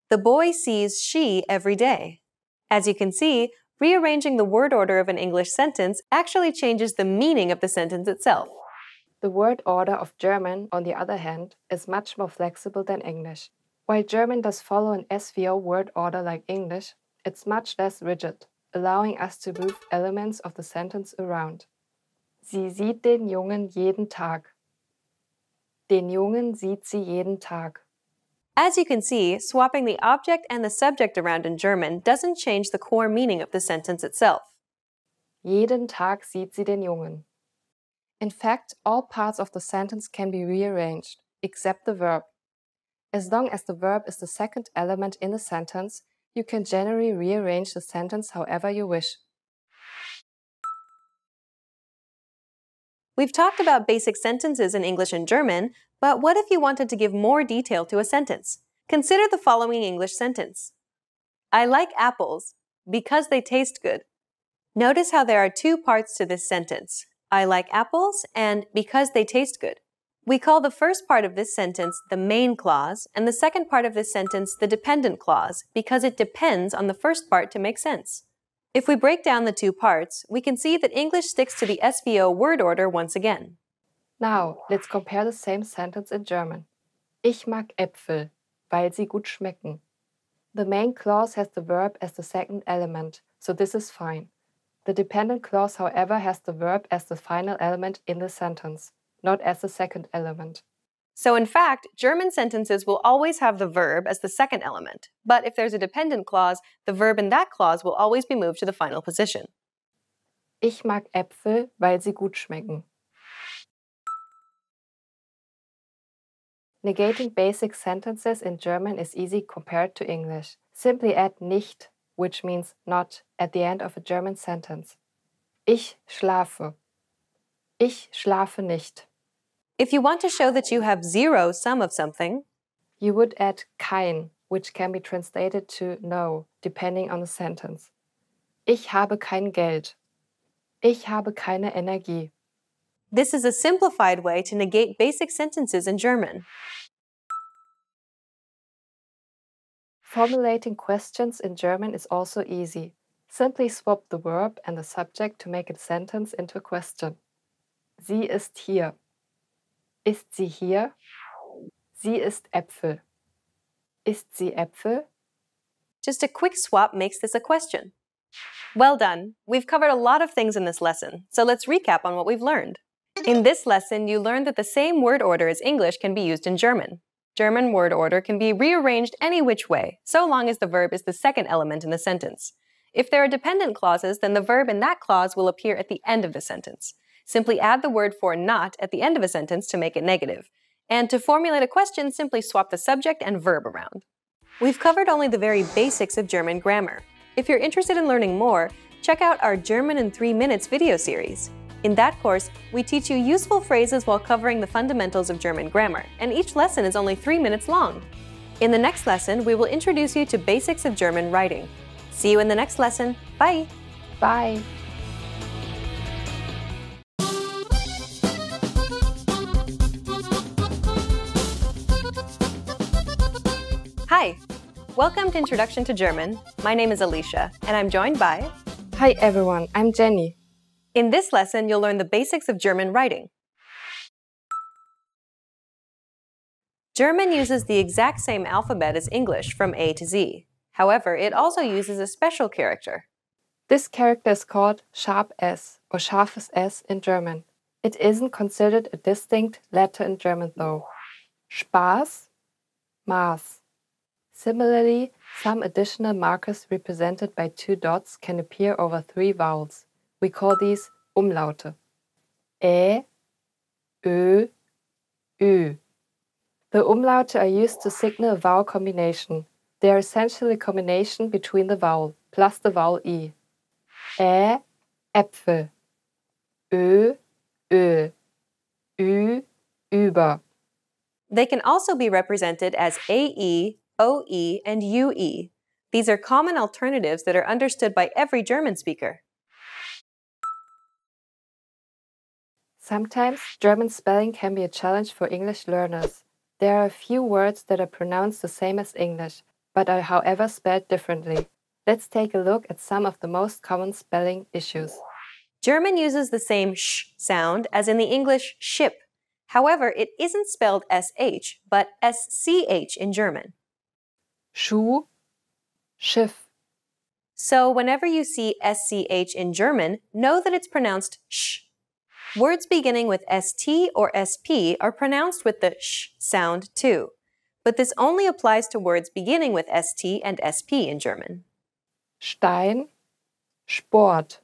A: the boy sees she every day. As you can see, rearranging the word order of an English sentence actually changes the meaning of the sentence itself.
K: The word order of German, on the other hand, is much more flexible than English. While German does follow an SVO word order like English, it's much less rigid, allowing us to move elements of the sentence around. Sie sieht den Jungen jeden Tag. Den Jungen sieht sie jeden Tag.
A: As you can see, swapping the object and the subject around in German doesn't change the core meaning of the sentence itself.
K: Jeden Tag sieht sie den Jungen. In fact, all parts of the sentence can be rearranged, except the verb. As long as the verb is the second element in the sentence, you can generally rearrange the sentence however you wish.
A: We've talked about basic sentences in English and German, but what if you wanted to give more detail to a sentence? Consider the following English sentence. I like apples because they taste good. Notice how there are two parts to this sentence. I like apples and because they taste good. We call the first part of this sentence the main clause and the second part of this sentence the dependent clause because it depends on the first part to make sense. If we break down the two parts, we can see that English sticks to the SVO word order once again.
K: Now, let's compare the same sentence in German. Ich mag Äpfel, weil sie gut schmecken. The main clause has the verb as the second element, so this is fine. The dependent clause, however, has the verb as the final element in the sentence, not as the second element.
A: So in fact, German sentences will always have the verb as the second element, but if there's a dependent clause, the verb in that clause will always be moved to the final position.
K: Ich mag Äpfel, weil sie gut schmecken. Negating basic sentences in German is easy compared to English. Simply add nicht, which means not, at the end of a German sentence. Ich schlafe. Ich schlafe nicht.
A: If you want to show that you have zero sum of something,
K: you would add kein, which can be translated to no, depending on the sentence. Ich habe kein Geld. Ich habe keine Energie.
A: This is a simplified way to negate basic sentences in German.
K: Formulating questions in German is also easy. Simply swap the verb and the subject to make a sentence into a question. Sie ist hier. Ist sie hier? Sie ist Äpfel. Ist sie Äpfel?
A: Just a quick swap makes this a question. Well done! We've covered a lot of things in this lesson, so let's recap on what we've learned. In this lesson, you learned that the same word order as English can be used in German. German word order can be rearranged any which way, so long as the verb is the second element in the sentence. If there are dependent clauses, then the verb in that clause will appear at the end of the sentence. Simply add the word for not at the end of a sentence to make it negative. And to formulate a question, simply swap the subject and verb around. We've covered only the very basics of German grammar. If you're interested in learning more, check out our German in 3 Minutes video series. In that course, we teach you useful phrases while covering the fundamentals of German grammar, and each lesson is only 3 minutes long. In the next lesson, we will introduce you to basics of German writing. See you in the next lesson. Bye!
K: Bye!
A: Hi! Welcome to Introduction to German. My name is Alicia, and I'm joined by...
K: Hi everyone, I'm Jenny.
A: In this lesson, you'll learn the basics of German writing. German uses the exact same alphabet as English from A to Z. However, it also uses a special character.
K: This character is called sharp S or scharfes S in German. It isn't considered a distinct letter in German though. Spaß, Maß. Similarly, some additional markers represented by 2 dots can appear over 3 vowels. We call these Umlaute. Ä, Ö, Ü. The umlaute are used to signal a vowel combination. They are essentially a combination between the vowel plus the vowel I. Ä, Äpfel. Ö, Öl. Ü, über.
A: They can also be represented as AE, OE, and UE. These are common alternatives that are understood by every German speaker.
K: Sometimes German spelling can be a challenge for English learners. There are a few words that are pronounced the same as English, but are however spelled differently. Let's take a look at some of the most common spelling issues.
A: German uses the same sh sound as in the English ship. However, it isn't spelled SH, but SCH in German.
K: Schuh, Schiff.
A: So whenever you see SCH in German, know that it's pronounced sh. Words beginning with ST or SP are pronounced with the sh sound too, but this only applies to words beginning with ST and SP in German.
K: Stein, Sport.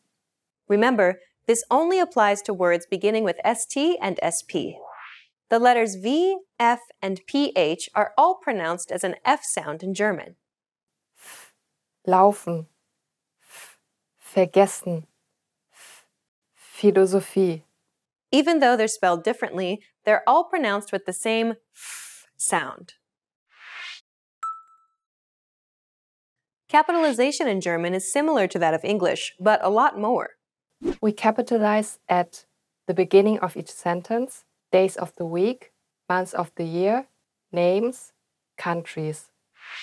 A: Remember, this only applies to words beginning with ST and SP. The letters V, F, and PH are all pronounced as an F sound in German.
K: Laufen, vergessen, Philosophie.
A: Even though they're spelled differently, they're all pronounced with the same f sound. Capitalization in German is similar to that of English, but a lot more.
K: We capitalize at the beginning of each sentence, days of the week, months of the year, names, countries.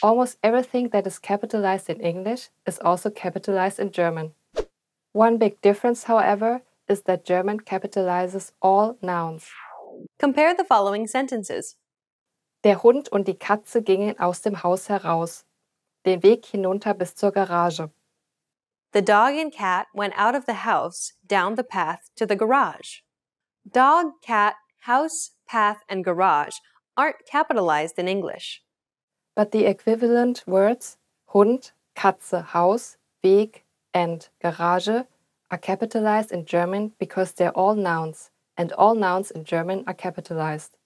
K: Almost everything that is capitalized in English is also capitalized in German. One big difference, however, is that German capitalizes all nouns.
A: Compare the following sentences.
K: Der Hund und die Katze gingen aus dem Haus heraus, den Weg hinunter bis zur Garage.
A: The dog and cat went out of the house, down the path to the garage. Dog, cat, house, path, and garage aren't capitalized in English.
K: But the equivalent words Hund, Katze, Haus, Weg, and Garage are capitalized in German because they're all nouns, and all nouns in German are capitalized.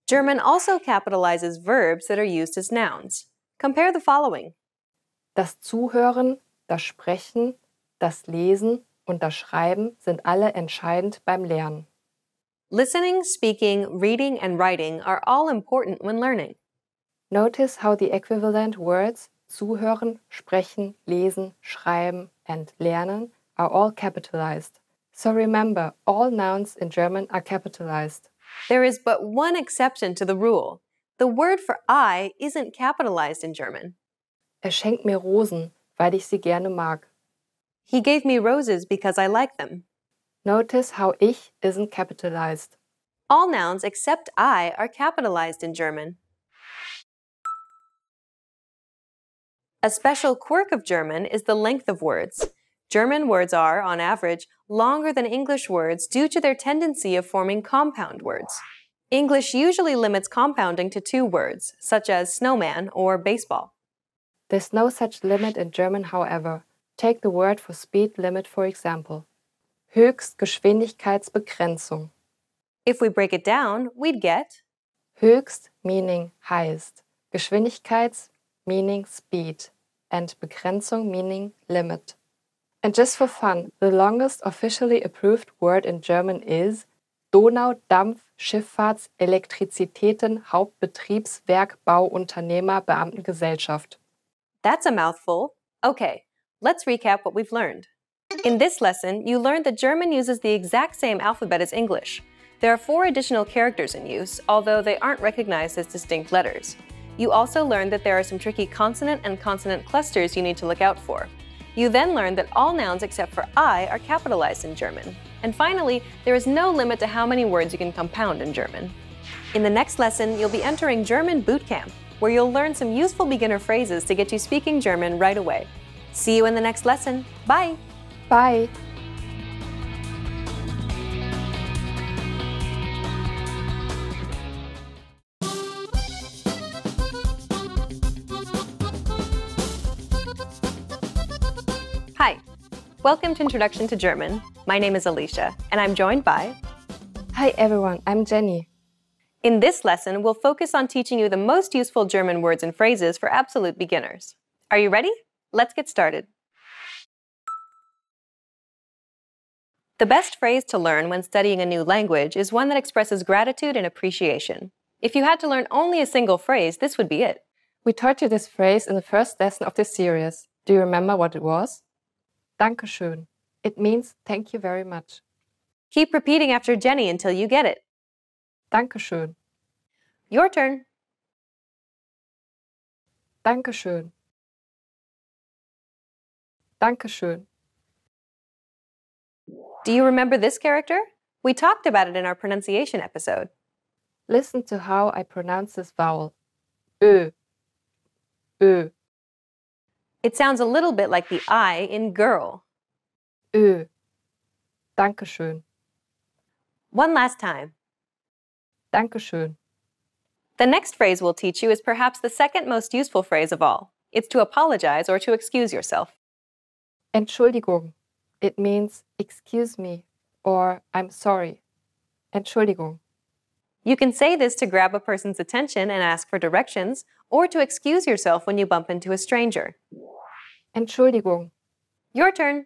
A: German also capitalizes verbs that are used as nouns. Compare the following.
K: Das Zuhören, das Sprechen, das Lesen und das Schreiben sind alle entscheidend beim Lernen.
A: Listening, speaking, reading, and writing are all important when learning.
K: Notice how the equivalent words zuhören, sprechen, lesen, schreiben, and lernen are all capitalized. So remember, all nouns in German are capitalized.
A: There is but one exception to the rule. The word for I isn't capitalized in German.
K: Schenkt mir Rosen, weil ich sie gerne mag.
A: He gave me roses because I like them.
K: Notice how ich isn't capitalized.
A: All nouns except I are capitalized in German. A special quirk of German is the length of words. German words are, on average, longer than English words due to their tendency of forming compound words. English usually limits compounding to 2 words, such as snowman or baseball.
K: There's no such limit in German, however. Take the word for speed limit, for example. Höchstgeschwindigkeitsbegrenzung.
A: If we break it down, we'd get
K: Höchst meaning highest, Geschwindigkeits meaning speed, and Begrenzung meaning limit. And just for fun, the longest officially approved word in German is Donau-Dampf-Schifffahrts-Elektrizitäten-Hauptbetriebswerk-Bauunternehmer-Beamtengesellschaft.
A: That's a mouthful. Okay, let's recap what we've learned. In this lesson, you learned that German uses the exact same alphabet as English. There are 4 additional characters in use, although they aren't recognized as distinct letters. You also learned that there are some tricky consonant and consonant clusters you need to look out for. You then learned that all nouns except for I are capitalized in German. And finally, there is no limit to how many words you can compound in German. In the next lesson, you'll be entering German Boot Camp, where you'll learn some useful beginner phrases to get you speaking German right away. See you in the next lesson. Bye!
K: Bye!
A: Welcome to Introduction to German. My name is Alicia, and I'm joined by...
K: Hi everyone, I'm Jenny.
A: In this lesson, we'll focus on teaching you the most useful German words and phrases for absolute beginners. Are you ready? Let's get started. The best phrase to learn when studying a new language is one that expresses gratitude and appreciation. If you had to learn only a single phrase, this would be it.
K: We taught you this phrase in the first lesson of this series. Do you remember what it was? Dankeschön. It means thank you very much.
A: Keep repeating after Jenny until you get it.
K: Dankeschön.
A: Your turn.
K: Dankeschön. Dankeschön.
A: Do you remember this character? We talked about it in our pronunciation episode.
K: Listen to how I pronounce this vowel. Ö. Ö.
A: It sounds a little bit like the I in girl.
K: Ö. Dankeschön.
A: One last time.
K: Dankeschön.
A: The next phrase we'll teach you is perhaps the second most useful phrase of all. It's to apologize or to excuse yourself.
K: Entschuldigung. It means excuse me or I'm sorry. Entschuldigung.
A: You can say this to grab a person's attention and ask for directions, or to excuse yourself when you bump into a stranger.
K: Entschuldigung.
A: Your turn.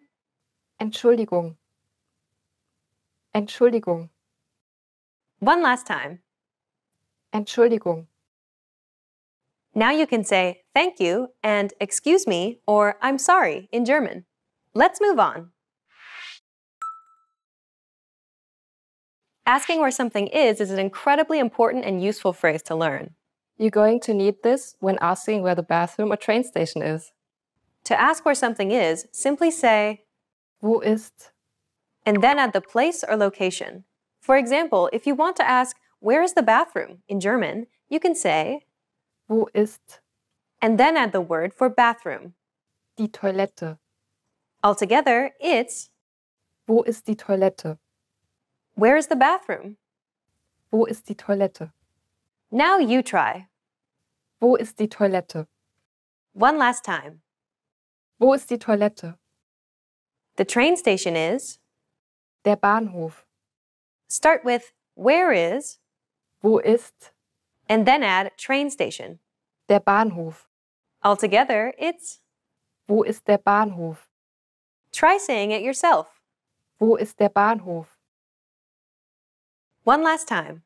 K: Entschuldigung. Entschuldigung.
A: One last time.
K: Entschuldigung.
A: Now you can say thank you and excuse me or I'm sorry in German. Let's move on. Asking where something is an incredibly important and useful phrase to learn.
K: You're going to need this when asking where the bathroom or train station is.
A: To ask where something is, simply say,
K: Wo ist?
A: And then add the place or location. For example, if you want to ask, where is the bathroom in German, you can say,
K: Wo ist?
A: And then add the word for bathroom.
K: Die Toilette.
A: Altogether, it's,
K: Wo ist die Toilette?
A: Where is the bathroom?
K: Wo ist die Toilette?
A: Now you try.
K: Wo ist die Toilette?
A: One last time.
K: Wo ist die Toilette?
A: The train station is,
K: Der Bahnhof.
A: Start with where is,
K: Wo ist?
A: And then add train station.
K: Der Bahnhof.
A: Altogether, it's,
K: Wo ist der Bahnhof?
A: Try saying it yourself.
K: Wo ist der Bahnhof?
A: One last time.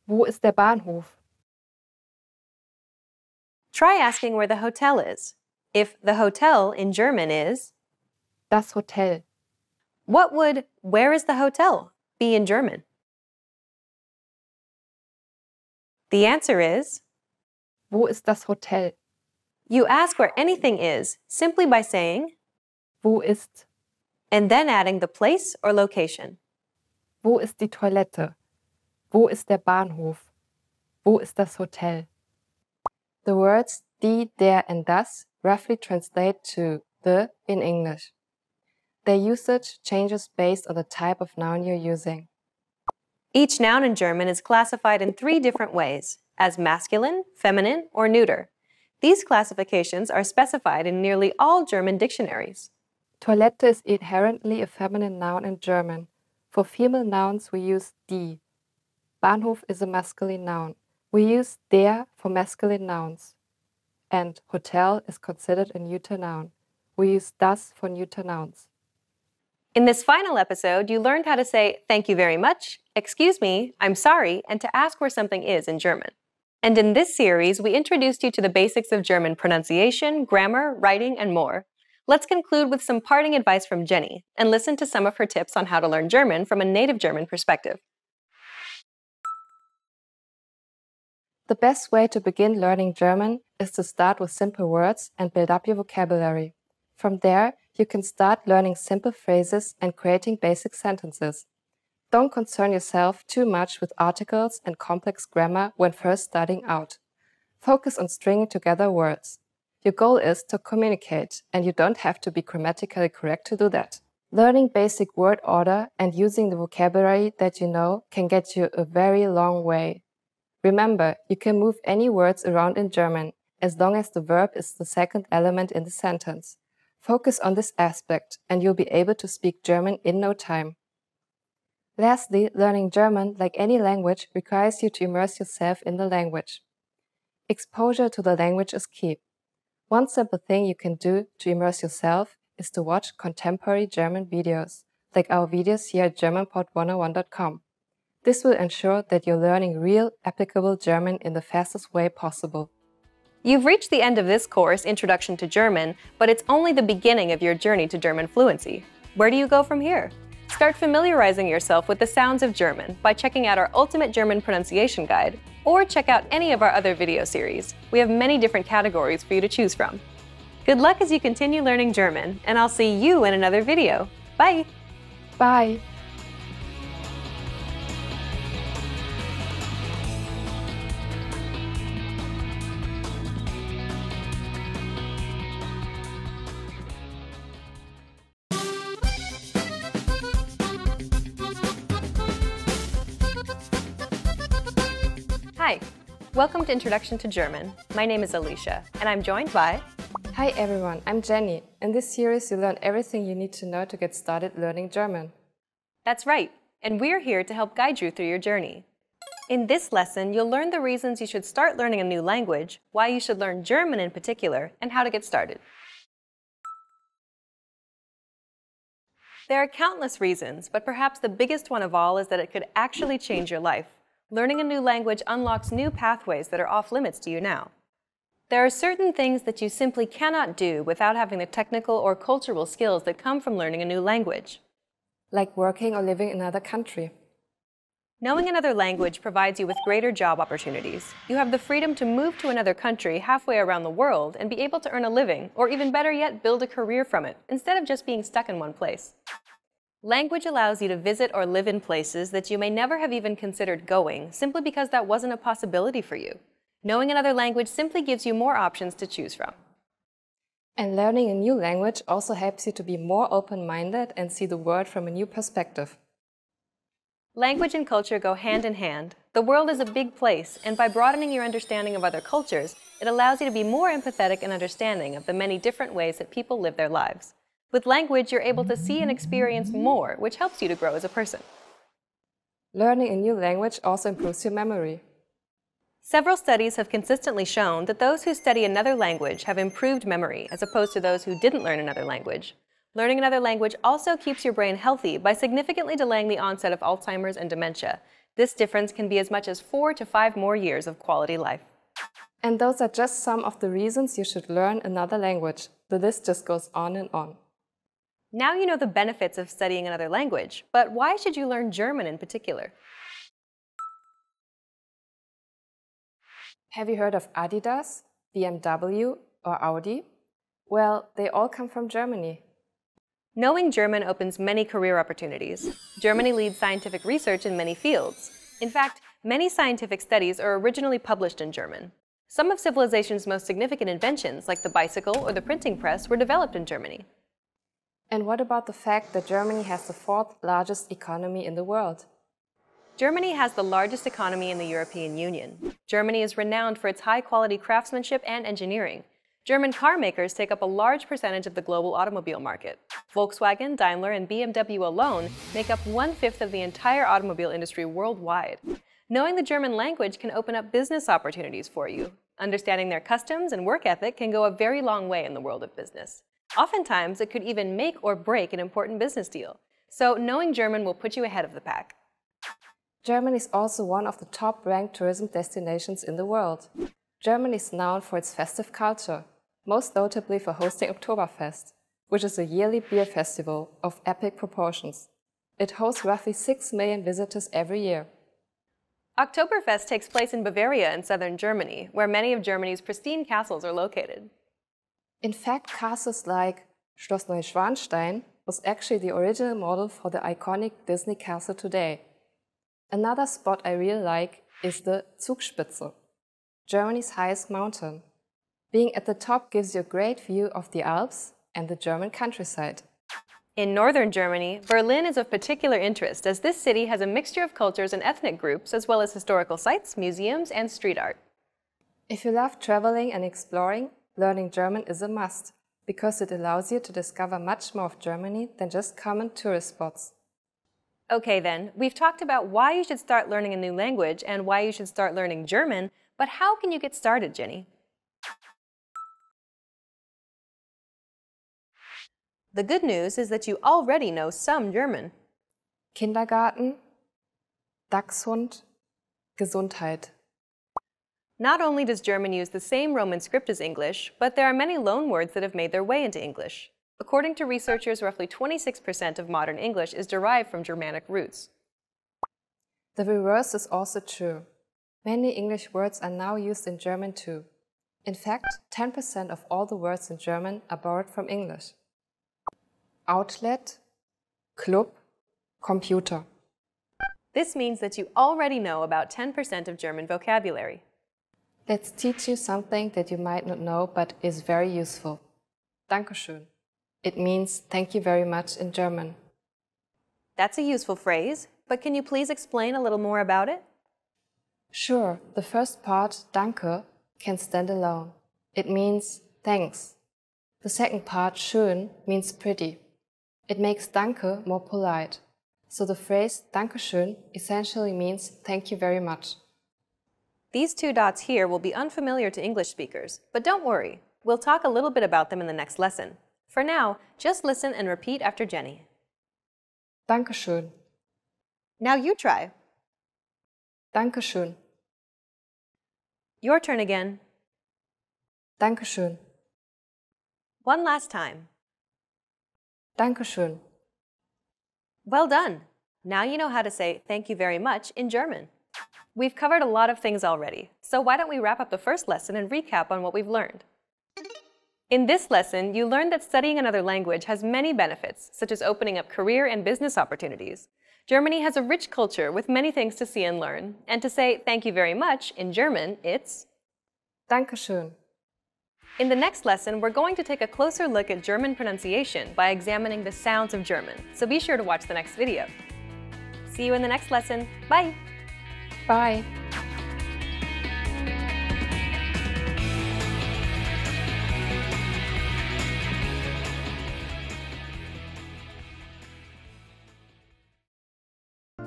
K: Wo ist der Bahnhof?
A: Try asking where the hotel is. If the hotel in German is,
K: Das Hotel.
A: what would where is the hotel be in German? The answer is,
K: Wo ist das Hotel?
A: you ask where anything is simply by saying,
K: Wo ist?
A: and then adding the place or location.
K: Wo ist die Toilette? Wo ist der Bahnhof? Wo ist das Hotel? The words die, der, and das roughly translate to the in English. Their usage changes based on the type of noun you're using.
A: Each noun in German is classified in 3 different ways, as masculine, feminine, or neuter. These classifications are specified in nearly all German dictionaries.
K: Toilette is inherently a feminine noun in German. For female nouns, we use die. Bahnhof is a masculine noun. We use der for masculine nouns. And hotel is considered a neuter noun. We use das for neuter nouns.
A: In this final episode, you learned how to say thank you very much, excuse me, I'm sorry, and to ask where something is in German. And in this series, we introduced you to the basics of German pronunciation, grammar, writing, and more. Let's conclude with some parting advice from Jenny and listen to some of her tips on how to learn German from a native German perspective.
K: The best way to begin learning German is to start with simple words and build up your vocabulary. From there, you can start learning simple phrases and creating basic sentences. Don't concern yourself too much with articles and complex grammar when first starting out. Focus on stringing together words. Your goal is to communicate, and you don't have to be grammatically correct to do that. Learning basic word order and using the vocabulary that you know can get you a very long way. Remember, you can move any words around in German, as long as the verb is the second element in the sentence. Focus on this aspect and you'll be able to speak German in no time. Lastly, learning German, like any language, requires you to immerse yourself in the language. Exposure to the language is key. One simple thing you can do to immerse yourself is to watch contemporary German videos, like our videos here at GermanPod101.com. This will ensure that you're learning real, applicable German in the fastest way possible.
A: You've reached the end of this course, Introduction to German, but it's only the beginning of your journey to German fluency. Where do you go from here? Start familiarizing yourself with the sounds of German by checking out our Ultimate German Pronunciation Guide, or check out any of our other video series. We have many different categories for you to choose from. Good luck as you continue learning German, and I'll see you in another video. Bye!
K: Bye!
A: Hi, welcome to Introduction to German. My name is Alicia, and I'm joined by...
K: Hi everyone, I'm Jenny. In this series, you learn everything you need to know to get started learning German.
A: That's right, and we're here to help guide you through your journey. In this lesson, you'll learn the reasons you should start learning a new language, why you should learn German in particular, and how to get started. There are countless reasons, but perhaps the biggest one of all is that it could actually change your life. Learning a new language unlocks new pathways that are off limits to you now. There are certain things that you simply cannot do without having the technical or cultural skills that come from learning a new language.
K: Like working or living in another country.
A: Knowing another language provides you with greater job opportunities. You have the freedom to move to another country halfway around the world and be able to earn a living, or even better yet, build a career from it, instead of just being stuck in one place. Language allows you to visit or live in places that you may never have even considered going, simply because that wasn't a possibility for you. Knowing another language simply gives you more options to choose from.
K: And learning a new language also helps you to be more open-minded and see the world from a new perspective.
A: Language and culture go hand in hand. The world is a big place, and by broadening your understanding of other cultures, it allows you to be more empathetic and understanding of the many different ways that people live their lives. With language, you're able to see and experience more, which helps you to grow as a person.
K: Learning a new language also improves your memory.
A: Several studies have consistently shown that those who study another language have improved memory as opposed to those who didn't learn another language. Learning another language also keeps your brain healthy by significantly delaying the onset of Alzheimer's and dementia. This difference can be as much as 4 to 5 more years of quality life.
K: And those are just some of the reasons you should learn another language. The list just goes on and on.
A: Now you know the benefits of studying another language, but why should you learn German in particular?
K: Have you heard of Adidas, BMW, or Audi? Well, they all come from Germany.
A: Knowing German opens many career opportunities. Germany leads scientific research in many fields. In fact, many scientific studies are originally published in German. Some of civilization's most significant inventions, like the bicycle or the printing press, were developed in Germany.
K: And what about the fact that Germany has the 4th largest economy in the world?
A: Germany has the largest economy in the European Union. Germany is renowned for its high-quality craftsmanship and engineering. German car makers take up a large percentage of the global automobile market. Volkswagen, Daimler, and BMW alone make up 1/5 of the entire automobile industry worldwide. Knowing the German language can open up business opportunities for you. Understanding their customs and work ethic can go a very long way in the world of business. Oftentimes, it could even make or break an important business deal. So knowing German will put you ahead of the pack.
K: Germany is also one of the top-ranked tourism destinations in the world. Germany is known for its festive culture, most notably for hosting Oktoberfest, which is a yearly beer festival of epic proportions. It hosts roughly 6 million visitors every year.
A: Oktoberfest takes place in Bavaria in southern Germany, where many of Germany's pristine castles are located.
K: In fact, castles like Schloss Neuschwanstein was actually the original model for the iconic Disney castle today. Another spot I really like is the Zugspitze, Germany's highest mountain. Being at the top gives you a great view of the Alps and the German countryside.
A: In northern Germany, Berlin is of particular interest as this city has a mixture of cultures and ethnic groups as well as historical sites, museums, and street art.
K: If you love traveling and exploring, learning German is a must, because it allows you to discover much more of Germany than just common tourist spots.
A: Okay then, we've talked about why you should start learning a new language and why you should start learning German, but how can you get started, Jenny? The good news is that you already know some German.
K: Kindergarten, Dachshund, Gesundheit.
A: Not only does German use the same Roman script as English, but there are many loanwords that have made their way into English. According to researchers, roughly 26% of modern English is derived from Germanic roots.
K: The reverse is also true. Many English words are now used in German too. In fact, 10% of all the words in German are borrowed from English. Outlet, Club, Computer.
A: This means that you already know about 10% of German vocabulary.
K: Let's teach you something that you might not know but is very useful. Dankeschön. It means thank you very much in German.
A: That's a useful phrase, but can you please explain a little more about it?
K: Sure, the first part, danke, can stand alone. It means thanks. The second part, schön, means pretty. It makes danke more polite. So the phrase Dankeschön essentially means thank you very much.
A: These two dots here will be unfamiliar to English speakers, but don't worry. We'll talk a little bit about them in the next lesson. For now, just listen and repeat after Jenny.
K: Dankeschön.
A: Now you try.
K: Dankeschön.
A: Your turn again.
K: Dankeschön.
A: One last time.
K: Dankeschön.
A: Well done! Now you know how to say thank you very much in German. We've covered a lot of things already, so why don't we wrap up the first lesson and recap on what we've learned. In this lesson, you learned that studying another language has many benefits, such as opening up career and business opportunities. Germany has a rich culture with many things to see and learn, and to say thank you very much in German, it's
K: Dankeschön.
A: In the next lesson, we're going to take a closer look at German pronunciation by examining the sounds of German, so be sure to watch the next video. See you in the next lesson. Bye!
K: Bye!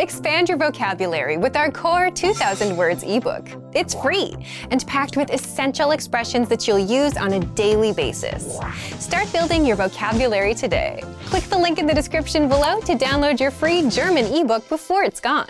A: Expand your vocabulary with our Core 2000 Words ebook. It's free and packed with essential expressions that you'll use on a daily basis. Start building your vocabulary today. Click the link in the description below to download your free German ebook before it's gone.